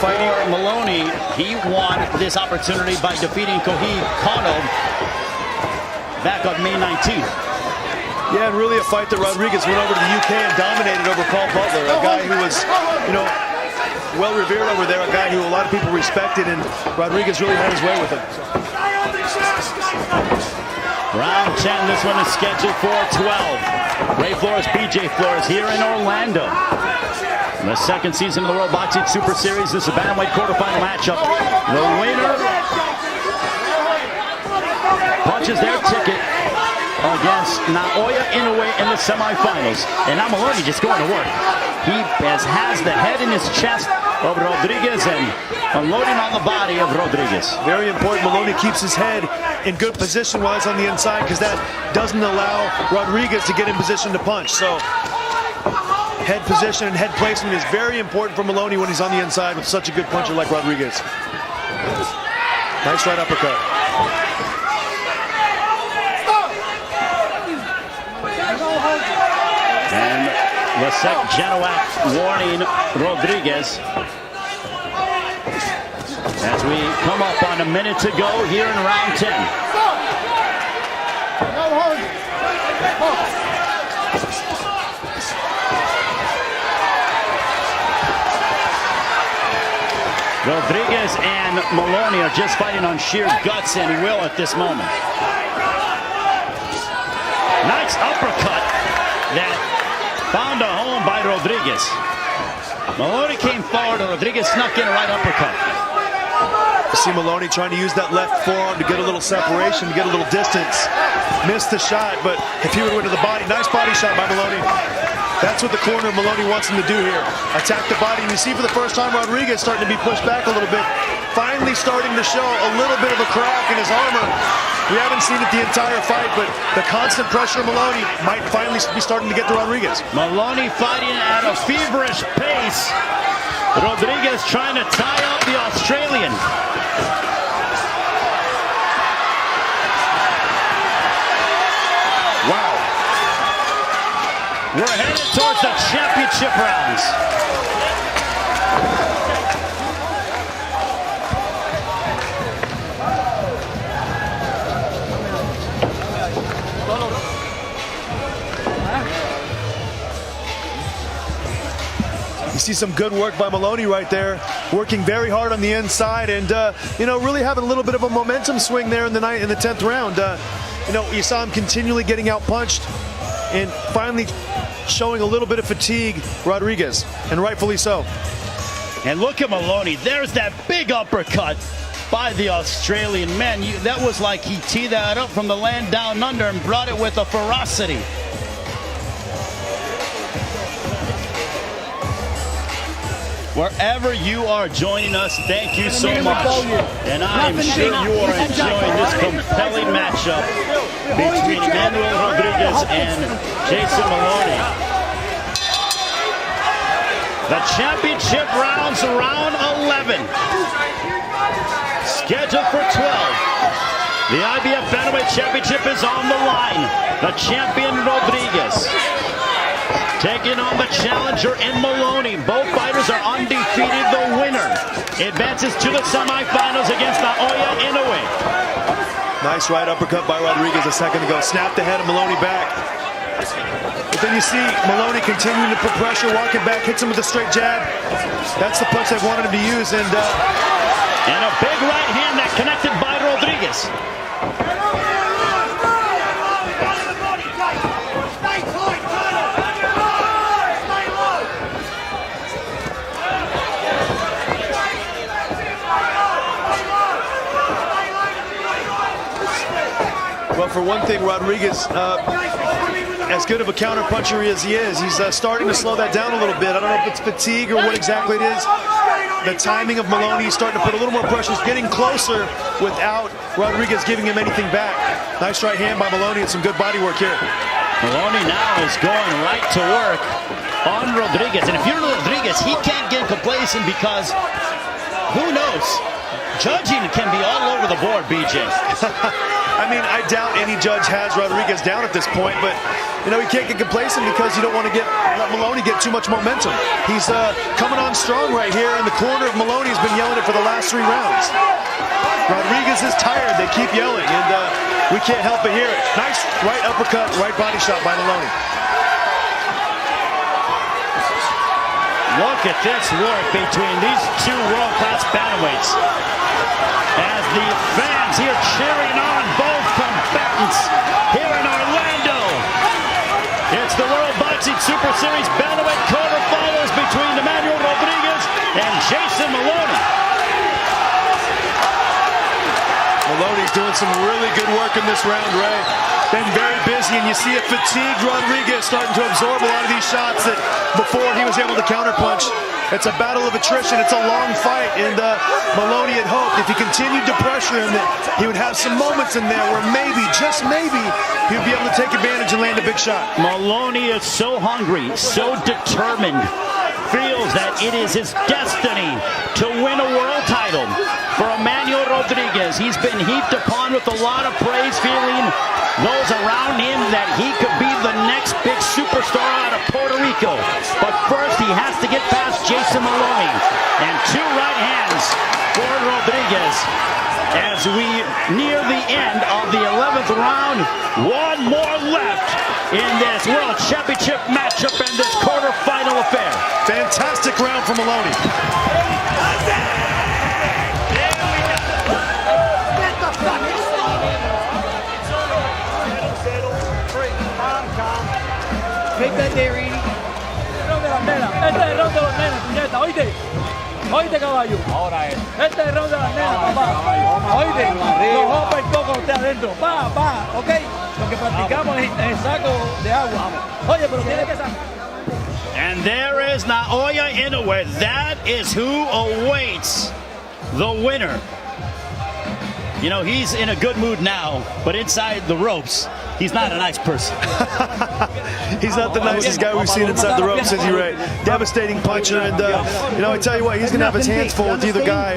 For Moloney, he won this opportunity by defeating Kohei Kono back on May 19th. Yeah, and really a fight that Rodriguez went over to the UK and dominated over Paul Butler, a guy who was, well revered over there, a guy who a lot of people respected, and Rodriguez really had his way with him. Round 10, this one is scheduled for 12. Ray Flores, BJ Flores here in Orlando. The second season of the World Boxing Super Series. This is a bantamweight quarterfinal matchup. The winner punches their ticket against Naoya Inoue in the semifinals. And now Moloney just going to work. He has the head in his chest of Rodriguez and unloading on the body of Rodriguez. Very important. Moloney keeps his head in good position while he's on the inside, because that doesn't allow Rodriguez to get in position to punch. So head position and head placement is very important for Moloney when he's on the inside with such a good puncher like Rodriguez. Nice right uppercut. And Lasek Genoak warning Rodriguez as we come up on a minute to go here in round 10. Rodriguez and Moloney are just fighting on sheer guts and will at this moment. Nice uppercut that found a home by Rodriguez. Moloney came forward and Rodriguez snuck in a right uppercut. You see Moloney trying to use that left forearm to get a little separation, to get a little distance. Missed the shot, but if he would have went to the body, nice body shot by Moloney. That's what the corner of Moloney wants him to do here. Attack the body, and you see for the first time Rodriguez starting to be pushed back a little bit. Finally starting to show a little bit of a crack in his armor. We haven't seen it the entire fight, but the constant pressure of Moloney might finally be starting to get to Rodriguez. Moloney fighting at a feverish pace. Rodriguez trying to tie up the Australian. Wow. We're headed towards the championship rounds. You see some good work by Moloney right there, working very hard on the inside, and really having a little bit of a momentum swing there in the 10th round. You saw him continually getting out punched, and finally showing a little bit of fatigue, Rodriguez, and rightfully so. And look at Moloney. There's that big uppercut by the Australian. Man, that was like he teed that up from the land down under and brought it with a ferocity. Wherever you are joining us, thank you so much. And I'm sure you are enjoying this compelling matchup between Emmanuel Rodriguez and Jason Moloney. The championship rounds, round 11. Scheduled for 12. The IBF Bantamweight Championship is on the line. The champion Rodriguez taking on the challenger in Moloney. Both fighters are undefeated. The winner advances to the semifinals against Naoya Inoue. Nice right uppercut by Rodriguez a second ago. Snapped the head of Moloney back. But then you see Moloney continuing to put pressure, walking back, hits him with a straight jab. That's the punch they wanted him to use. And a big right hand that connected by Rodriguez. Well, for one thing, Rodriguez, as good of a counter-puncher as he is, he's starting to slow that down a little bit. I don't know if it's fatigue or what exactly it is. The timing of Moloney is starting to put a little more pressure. He's getting closer without Rodriguez giving him anything back. Nice right hand by Moloney and some good body work here. Moloney now is going right to work on Rodriguez. And if you're Rodriguez, he can't get complacent because, who knows, judging can be all over the board, BJ. I mean, I doubt any judge has Rodriguez down at this point, but, he can't get complacent because you don't want to let Moloney get too much momentum. He's coming on strong right here, and the corner of Moloney has been yelling it for the last 3 rounds. Rodriguez is tired. They keep yelling, and we can't help but hear it. Nice right uppercut, right body shot by Moloney. Look at this work between these two world-class bantamweights. As the fans here cheering on both combatants here in Orlando. It's the World Boxing Super Series bantamweight quarterfinals between Emmanuel Rodriguez and Jason Moloney. Moloney's doing some really good work in this round, Ray. Been very busy, and you see a fatigued Rodriguez starting to absorb a lot of these shots that before he was able to counterpunch. It's a battle of attrition. It's a long fight, and Moloney had hoped if he continued to pressure him that he would have some moments in there where maybe, just maybe, he'd be able to take advantage and land a big shot. Moloney is so hungry, so determined, feels that it is his destiny to win a world title. For Emmanuel Rodriguez, he's been heaped upon with a lot of praise, feeling those around him that he could be the next big superstar out of Puerto Rico. But first, he has to get past Jason Moloney. And two right hands for Rodriguez. As we near the end of the 11th round, one more left in this World Championship matchup and this quarterfinal affair. Fantastic round for Moloney. Keep that there, Edie. Este es el round de los nenes, puñeta, ¿oíste? ¿Oíste, caballo? Ahora es. Este es el round de las nenas, papá. ¿Oíste? Los hoppers con usted adentro. Pa, ¿ok? Lo que practicamos en el saco de agua. Oye, pero tiene que sacar. And there is Naoya Inoue. That is who awaits the winner. You know, he's in a good mood now, but inside the ropes, he's not a nice person. He's not the nicest guy we've seen inside the ropes, is he, Ray? Devastating puncher, and you know, I tell you what, he's gonna have his hands full with either guy.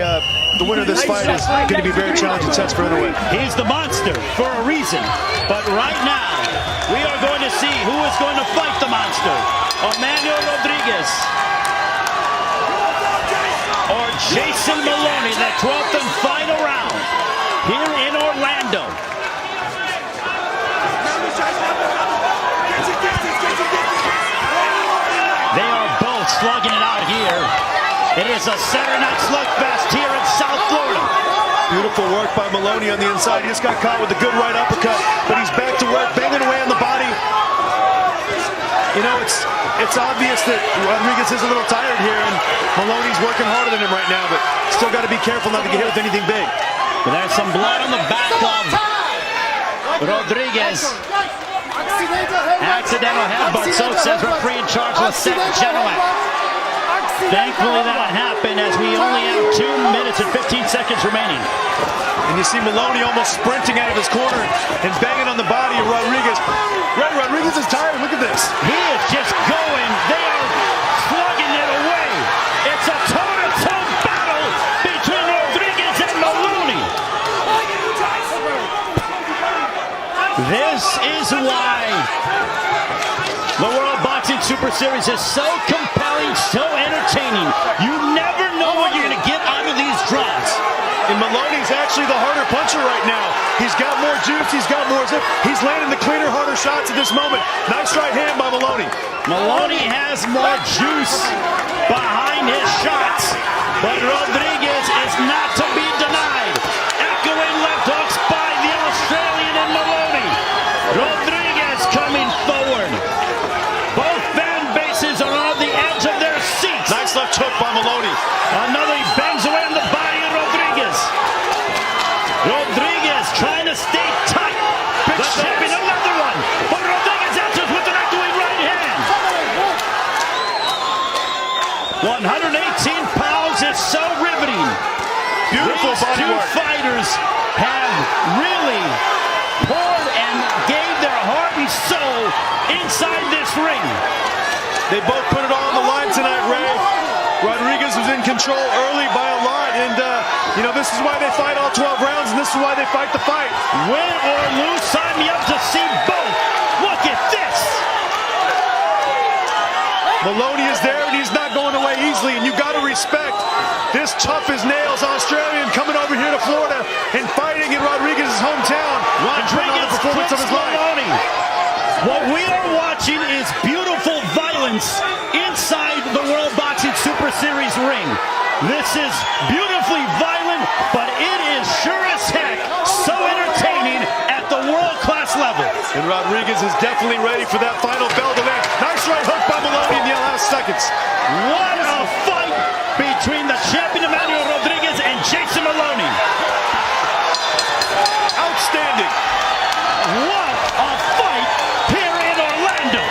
The winner of this fight is going to be very challenging test for Inoue. He's the monster for a reason, but right now we are going to see who is going to fight the monster: Emmanuel Rodriguez or Jason Moloney, the 12th and final round here in Orlando. They are both slugging it out here. It is a Saturday night slugfest here in South Florida. Beautiful work by Moloney on the inside. He just got caught with a good right uppercut, but he's back to work, banging away on the body. You know, it's obvious that Rodriguez is a little tired here, and Moloney's working harder than him right now, but still got to be careful not to get hit with anything big. But there's some blood on the back of Rodriguez. Accidental headbutt, so says referee in charge, Lisette Genoak. Thankfully that happened as we only have 2 minutes and 15 seconds remaining. And you see Moloney almost sprinting out of his corner and banging on the body of Rodriguez. Rodriguez is tired, look at this. He is just going, they are slugging it away. It's a toe-to-toe battle between Rodriguez and Moloney. This is why the World Boxing Super Series is so compelling, so entertaining. You never know what you're going to get out of these draws. And Moloney's actually the harder puncher right now. He's got more juice, he's got more zip. He's landing the cleaner, harder shots at this moment. Nice right hand by Moloney. Moloney has more juice behind his shots, but Rodriguez is not to be denied. Echoing left hooks by the Australian and Moloney. Rodriguez coming forward. Both fan bases are on the edge of their seats. Nice left hook by Moloney. Another, he bangs away on the body of Rodriguez. Rodriguez trying to stay tight. The champion, another one. But Rodriguez answers with an echoing right hand. 118 pounds is so riveting. Beautiful These body two work. fighters have really poured and gave their heart and soul inside this ring. They both put it all on the line tonight, Ray. Rodriguez was in control early by a lot, and you know, this is why they fight all 12 rounds, and this is why they fight the fight. Win or lose, sign me up to see both. Look at this. Moloney is there, and he's not going away easily, and you got to respect This tough as nails Australian coming over here to Florida and fighting in Rodriguez's hometown and putting on the performance of his life. Moloney. What we are watching is beautiful violence inside the World Boxing Super Series ring. This is beautifully violent, but it is sure as heck so entertaining at the world-class level. And Rodriguez is definitely ready for that final bell to land. Nice right hook by Moloney in the last seconds. What a fight between the champion Emmanuel Rodriguez and Jason Moloney. Outstanding. What a fight here in Orlando.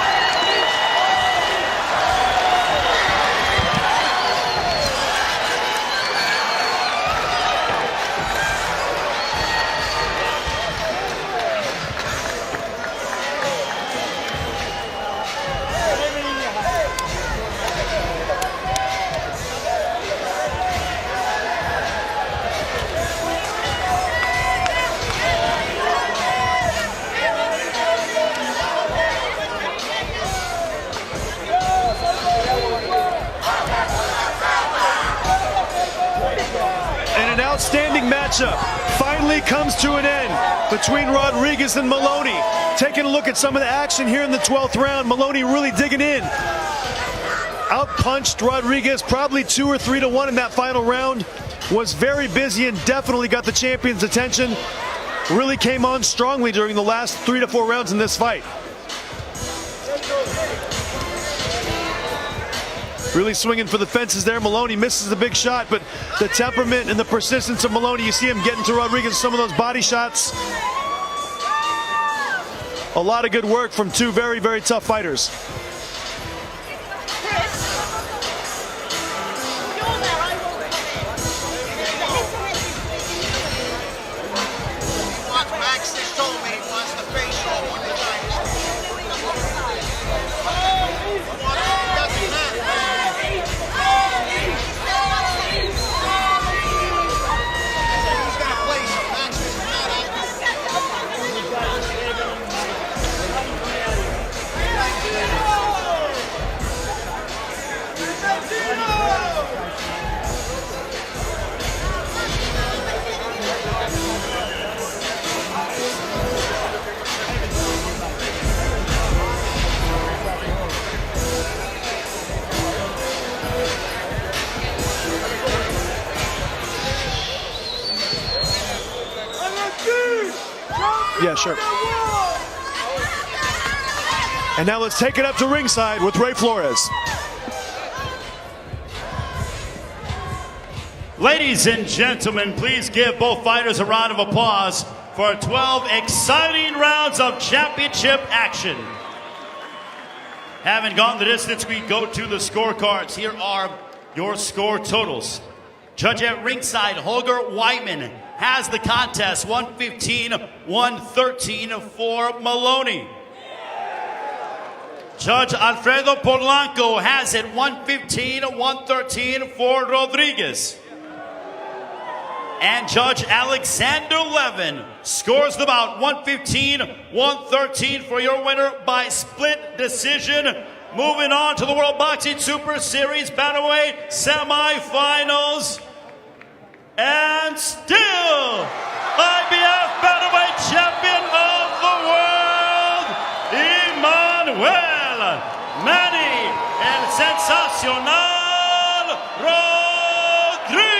And an outstanding matchup finally comes to an end between Rodriguez and Moloney. Taking a look at some of the action here in the 12th round, Moloney really digging in. Outpunched Rodriguez probably 2 or 3 to 1 in that final round. Was very busy and definitely got the champion's attention. Really came on strongly during the last 3 to 4 rounds in this fight. Really swinging for the fences there. Moloney misses a big shot, but the temperament and the persistence of Moloney, you see him getting to Rodriguez some of those body shots. A lot of good work from two very, very tough fighters. Yeah, sure. And now let's take it up to ringside with Ray Flores. Ladies and gentlemen, please give both fighters a round of applause for 12 exciting rounds of championship action. Having gone the distance, we go to the scorecards. Here are your score totals. Judge at ringside, Holger Whiteman, has the contest 115-113 for Moloney. Judge Alfredo Polanco has it 115-113 for Rodriguez. And Judge Alexander Levin scores the bout 115-113 for your winner by split decision. Moving on to the World Boxing Super Series Bantamweight semifinals. And still, IBF Bantamweight Champion of the World, Emmanuel Manny El Sensacional Rodriguez.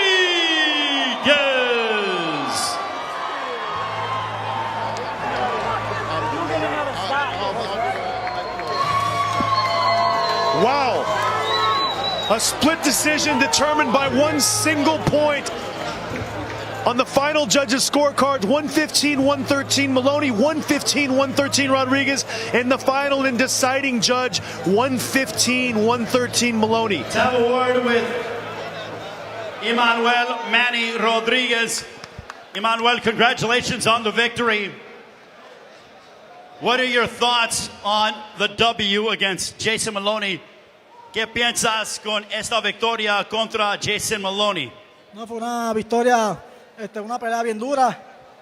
Wow. A split decision determined by one single point. On the final judges' scorecards, 115-113 Moloney, 115-113 Rodriguez, and the final and deciding judge, 115-113 Moloney. Let's have a word with Emmanuel Manny Rodriguez. Emmanuel, congratulations on the victory. What are your thoughts on the W against Jason Moloney? ¿Qué piensas con esta victoria contra Jason Moloney? No, fue una victoria, una pelea bien dura.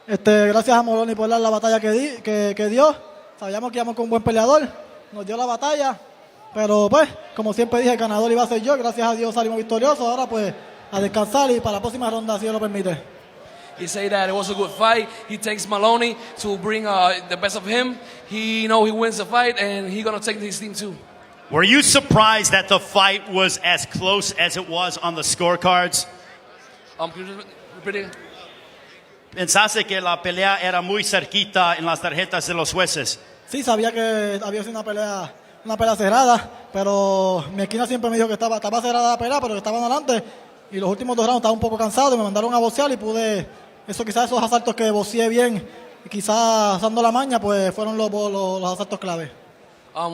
Gracias a Moloney por dar la batalla que dio. Sabíamos que íbamos con un buen peleador. Nos dio la batalla. Pero pues, como siempre dije, el ganador iba a ser yo. Gracias a Dios salimos victoriosos. Ahora pues, a descansar y para la próxima ronda, si Dios lo permite. He said that it was a good fight. He takes Moloney to bring the best of him. He know he wins the fight, and he gonna take his team too. Were you surprised that the fight was as close as it was on the scorecards? Can you repeat it? ¿Pensaste que la pelea era muy cerquita en las tarjetas de los jueces? Sí, sabía que había sido una pelea cerrada, pero mi esquina siempre me dijo que estaba cerrada la pelea, pero que estaban adelante. Y los últimos 2 rounds estaba un poco cansado y me mandaron a boxear y pude, quizás esos asaltos que boxeé bien, y quizás usando la maña, pues fueron los asaltos clave.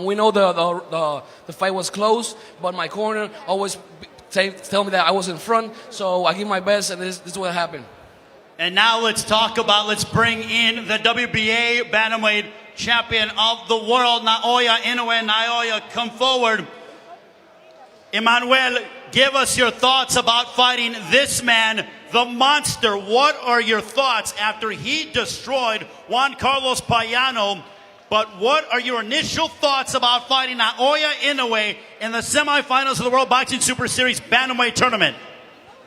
We know the fight was close, but my corner always tell me that I was in front, so I give my best, and this is what happened. And now let's bring in the WBA bantamweight champion of the world, Naoya Inoue. Naoya, come forward. Emmanuel, give us your thoughts about fighting this man, the monster. What are your thoughts after he destroyed Juan Carlos Payano? But what are your initial thoughts about fighting Naoya Inoue in the semifinals of the World Boxing Super Series Bantamweight Tournament?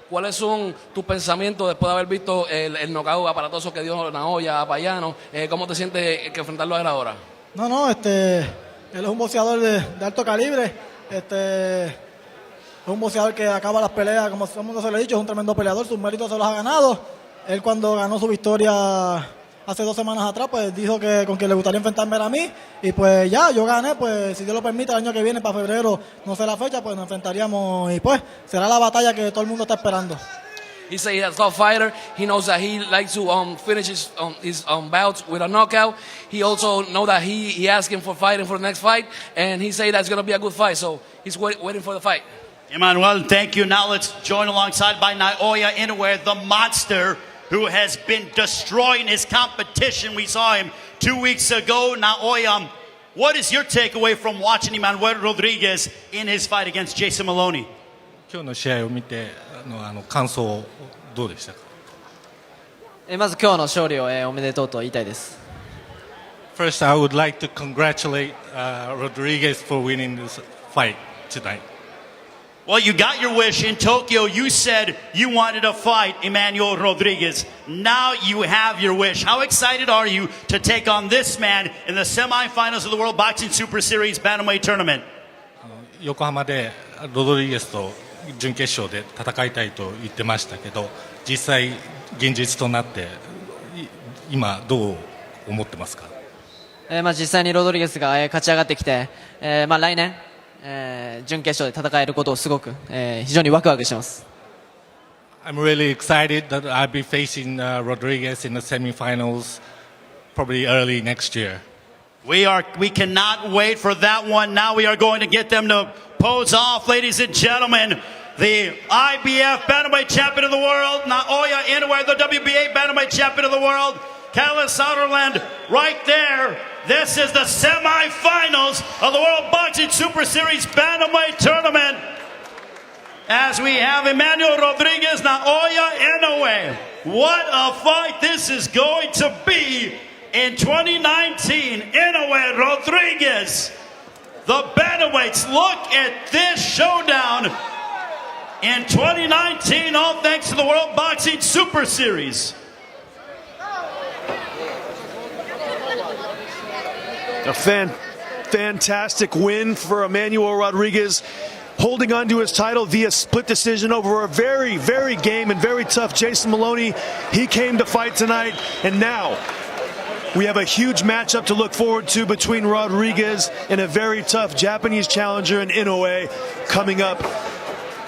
¿Cuáles son tus pensamientos después de haber visto el knockout aparatoso que dio Naoya a Payano? ¿Cómo te sientes que enfrentarlo a él ahora? No, él es un boxeador de alto calibre. Es un boxeador que acaba las peleas, como todo el mundo se lo ha dicho, es un tremendo peleador, sus méritos se los ha ganado. Él cuando ganó su victoria hace 2 semanas atrás, pues dijo que con quien le gustaría enfrentarme era a mí. Y pues ya, yo gané, pues si Dios lo permite, el año que viene, para febrero, no sé la fecha, pues nos enfrentaríamos y pues será la batalla que todo el mundo está esperando. He said he's a tough fighter. He knows that he likes to finish his bouts with a knockout. He also knows that he asked him for fighting for the next fight, and he said that's going to be a good fight, so he's waiting for the fight. Emmanuel, thank you. Now let's join alongside by Naoya Inoue, the monster who has been destroying his competition. We saw him 2 weeks ago. Naoya, what is your takeaway from watching Emmanuel Rodriguez in his fight against Jason Moloney? 今日の試合を見て感想どうでしたか？まず今日の勝利をおめでとうと言いたいです。First, I would like to congratulate Rodriguez for winning this fight tonight. Well, you got your wish in Tokyo. You said you wanted to fight Emmanuel Rodriguez. Now you have your wish. How excited are you to take on this man in the semifinals of the World Boxing Super Series Bantamweight Tournament? 横浜でロドリゲスと準決勝で戦いたいと言ってましたけど、実際現実となって今どう思ってますか？実際にロドリゲスが勝ち上がってきて、来年準決勝で戦えることをすごく非常にワクワクしてます。I'm really excited that I'll be facing Rodriguez in the semifinals probably early next year. We cannot wait for that one. Now we are going to get them to pose off, ladies and gentlemen. The IBF Bantamweight Champion of the World, Naoya Inoue, the WBA Bantamweight Champion of the World, Kalle Sauerland, right there. This is the semifinals of the World Boxing Super Series Bantamweight Tournament. As we have Emmanuel Rodriguez, Naoya Inoue. What a fight this is going to be in 2019. Inoue Rodriguez. The bantamweights, look at this showdown in 2019, all thanks to the World Boxing Super Series. A fantastic win for Emmanuel Rodriguez, holding on to his title via split decision over a very, very game and very tough Jason Moloney. He came to fight tonight, and now we have a huge matchup to look forward to between Rodriguez and a very tough Japanese challenger in Inoue coming up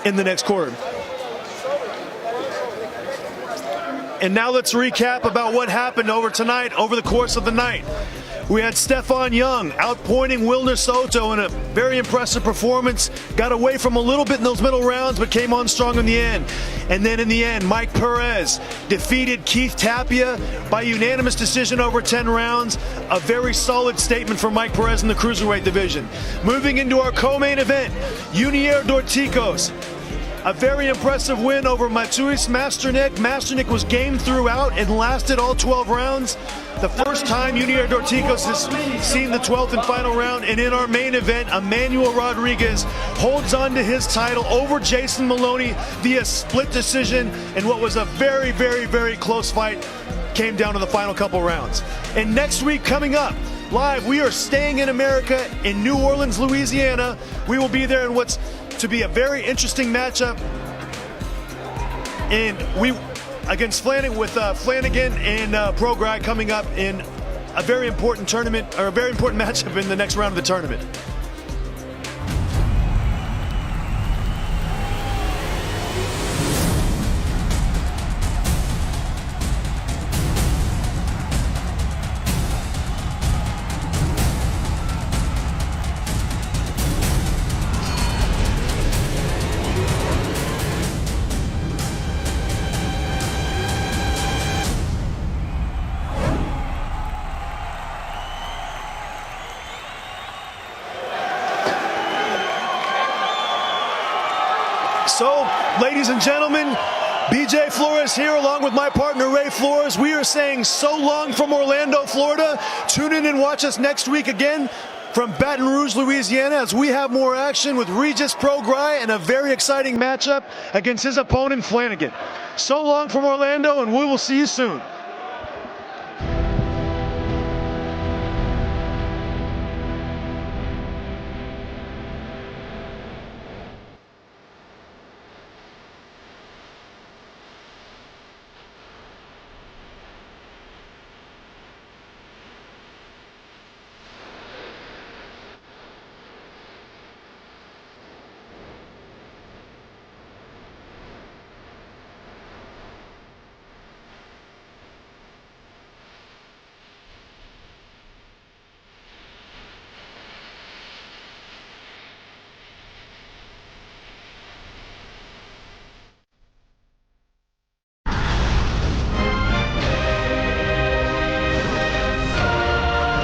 in the next quarter. And now let's recap about what happened over the course of the night. We had Stefan Young outpointing Wilner Soto in a very impressive performance. Got away from a little bit in those middle rounds, but came on strong in the end. And then in the end, Mike Perez defeated Keith Tapia by unanimous decision over 10 rounds. A very solid statement from Mike Perez in the cruiserweight division. Moving into our co-main event, Junior Dorticos A very impressive win over Matuis Masternik. Masternik was game throughout and lasted all 12 rounds. The first time Junior Dorticos has seen the 12th and final round. And in our main event, Emmanuel Rodriguez holds on to his title over Jason Moloney via split decision in what was a very, very, very close fight. Came down to the final couple rounds. And next week coming up, live, we are staying in America in New Orleans, Louisiana. We will be there in what's to be a very interesting matchup. And against Flanagan and Prograi coming up in a very important tournament, or a very important matchup in the next round of the tournament. So, ladies and gentlemen, BJ Flores here along with my partner Ray Flores. We are saying so long from Orlando, Florida. Tune in and watch us next week again from Baton Rouge, Louisiana, as we have more action with Regis Prograi and a very exciting matchup against his opponent Flanagan. So long from Orlando, and we will see you soon.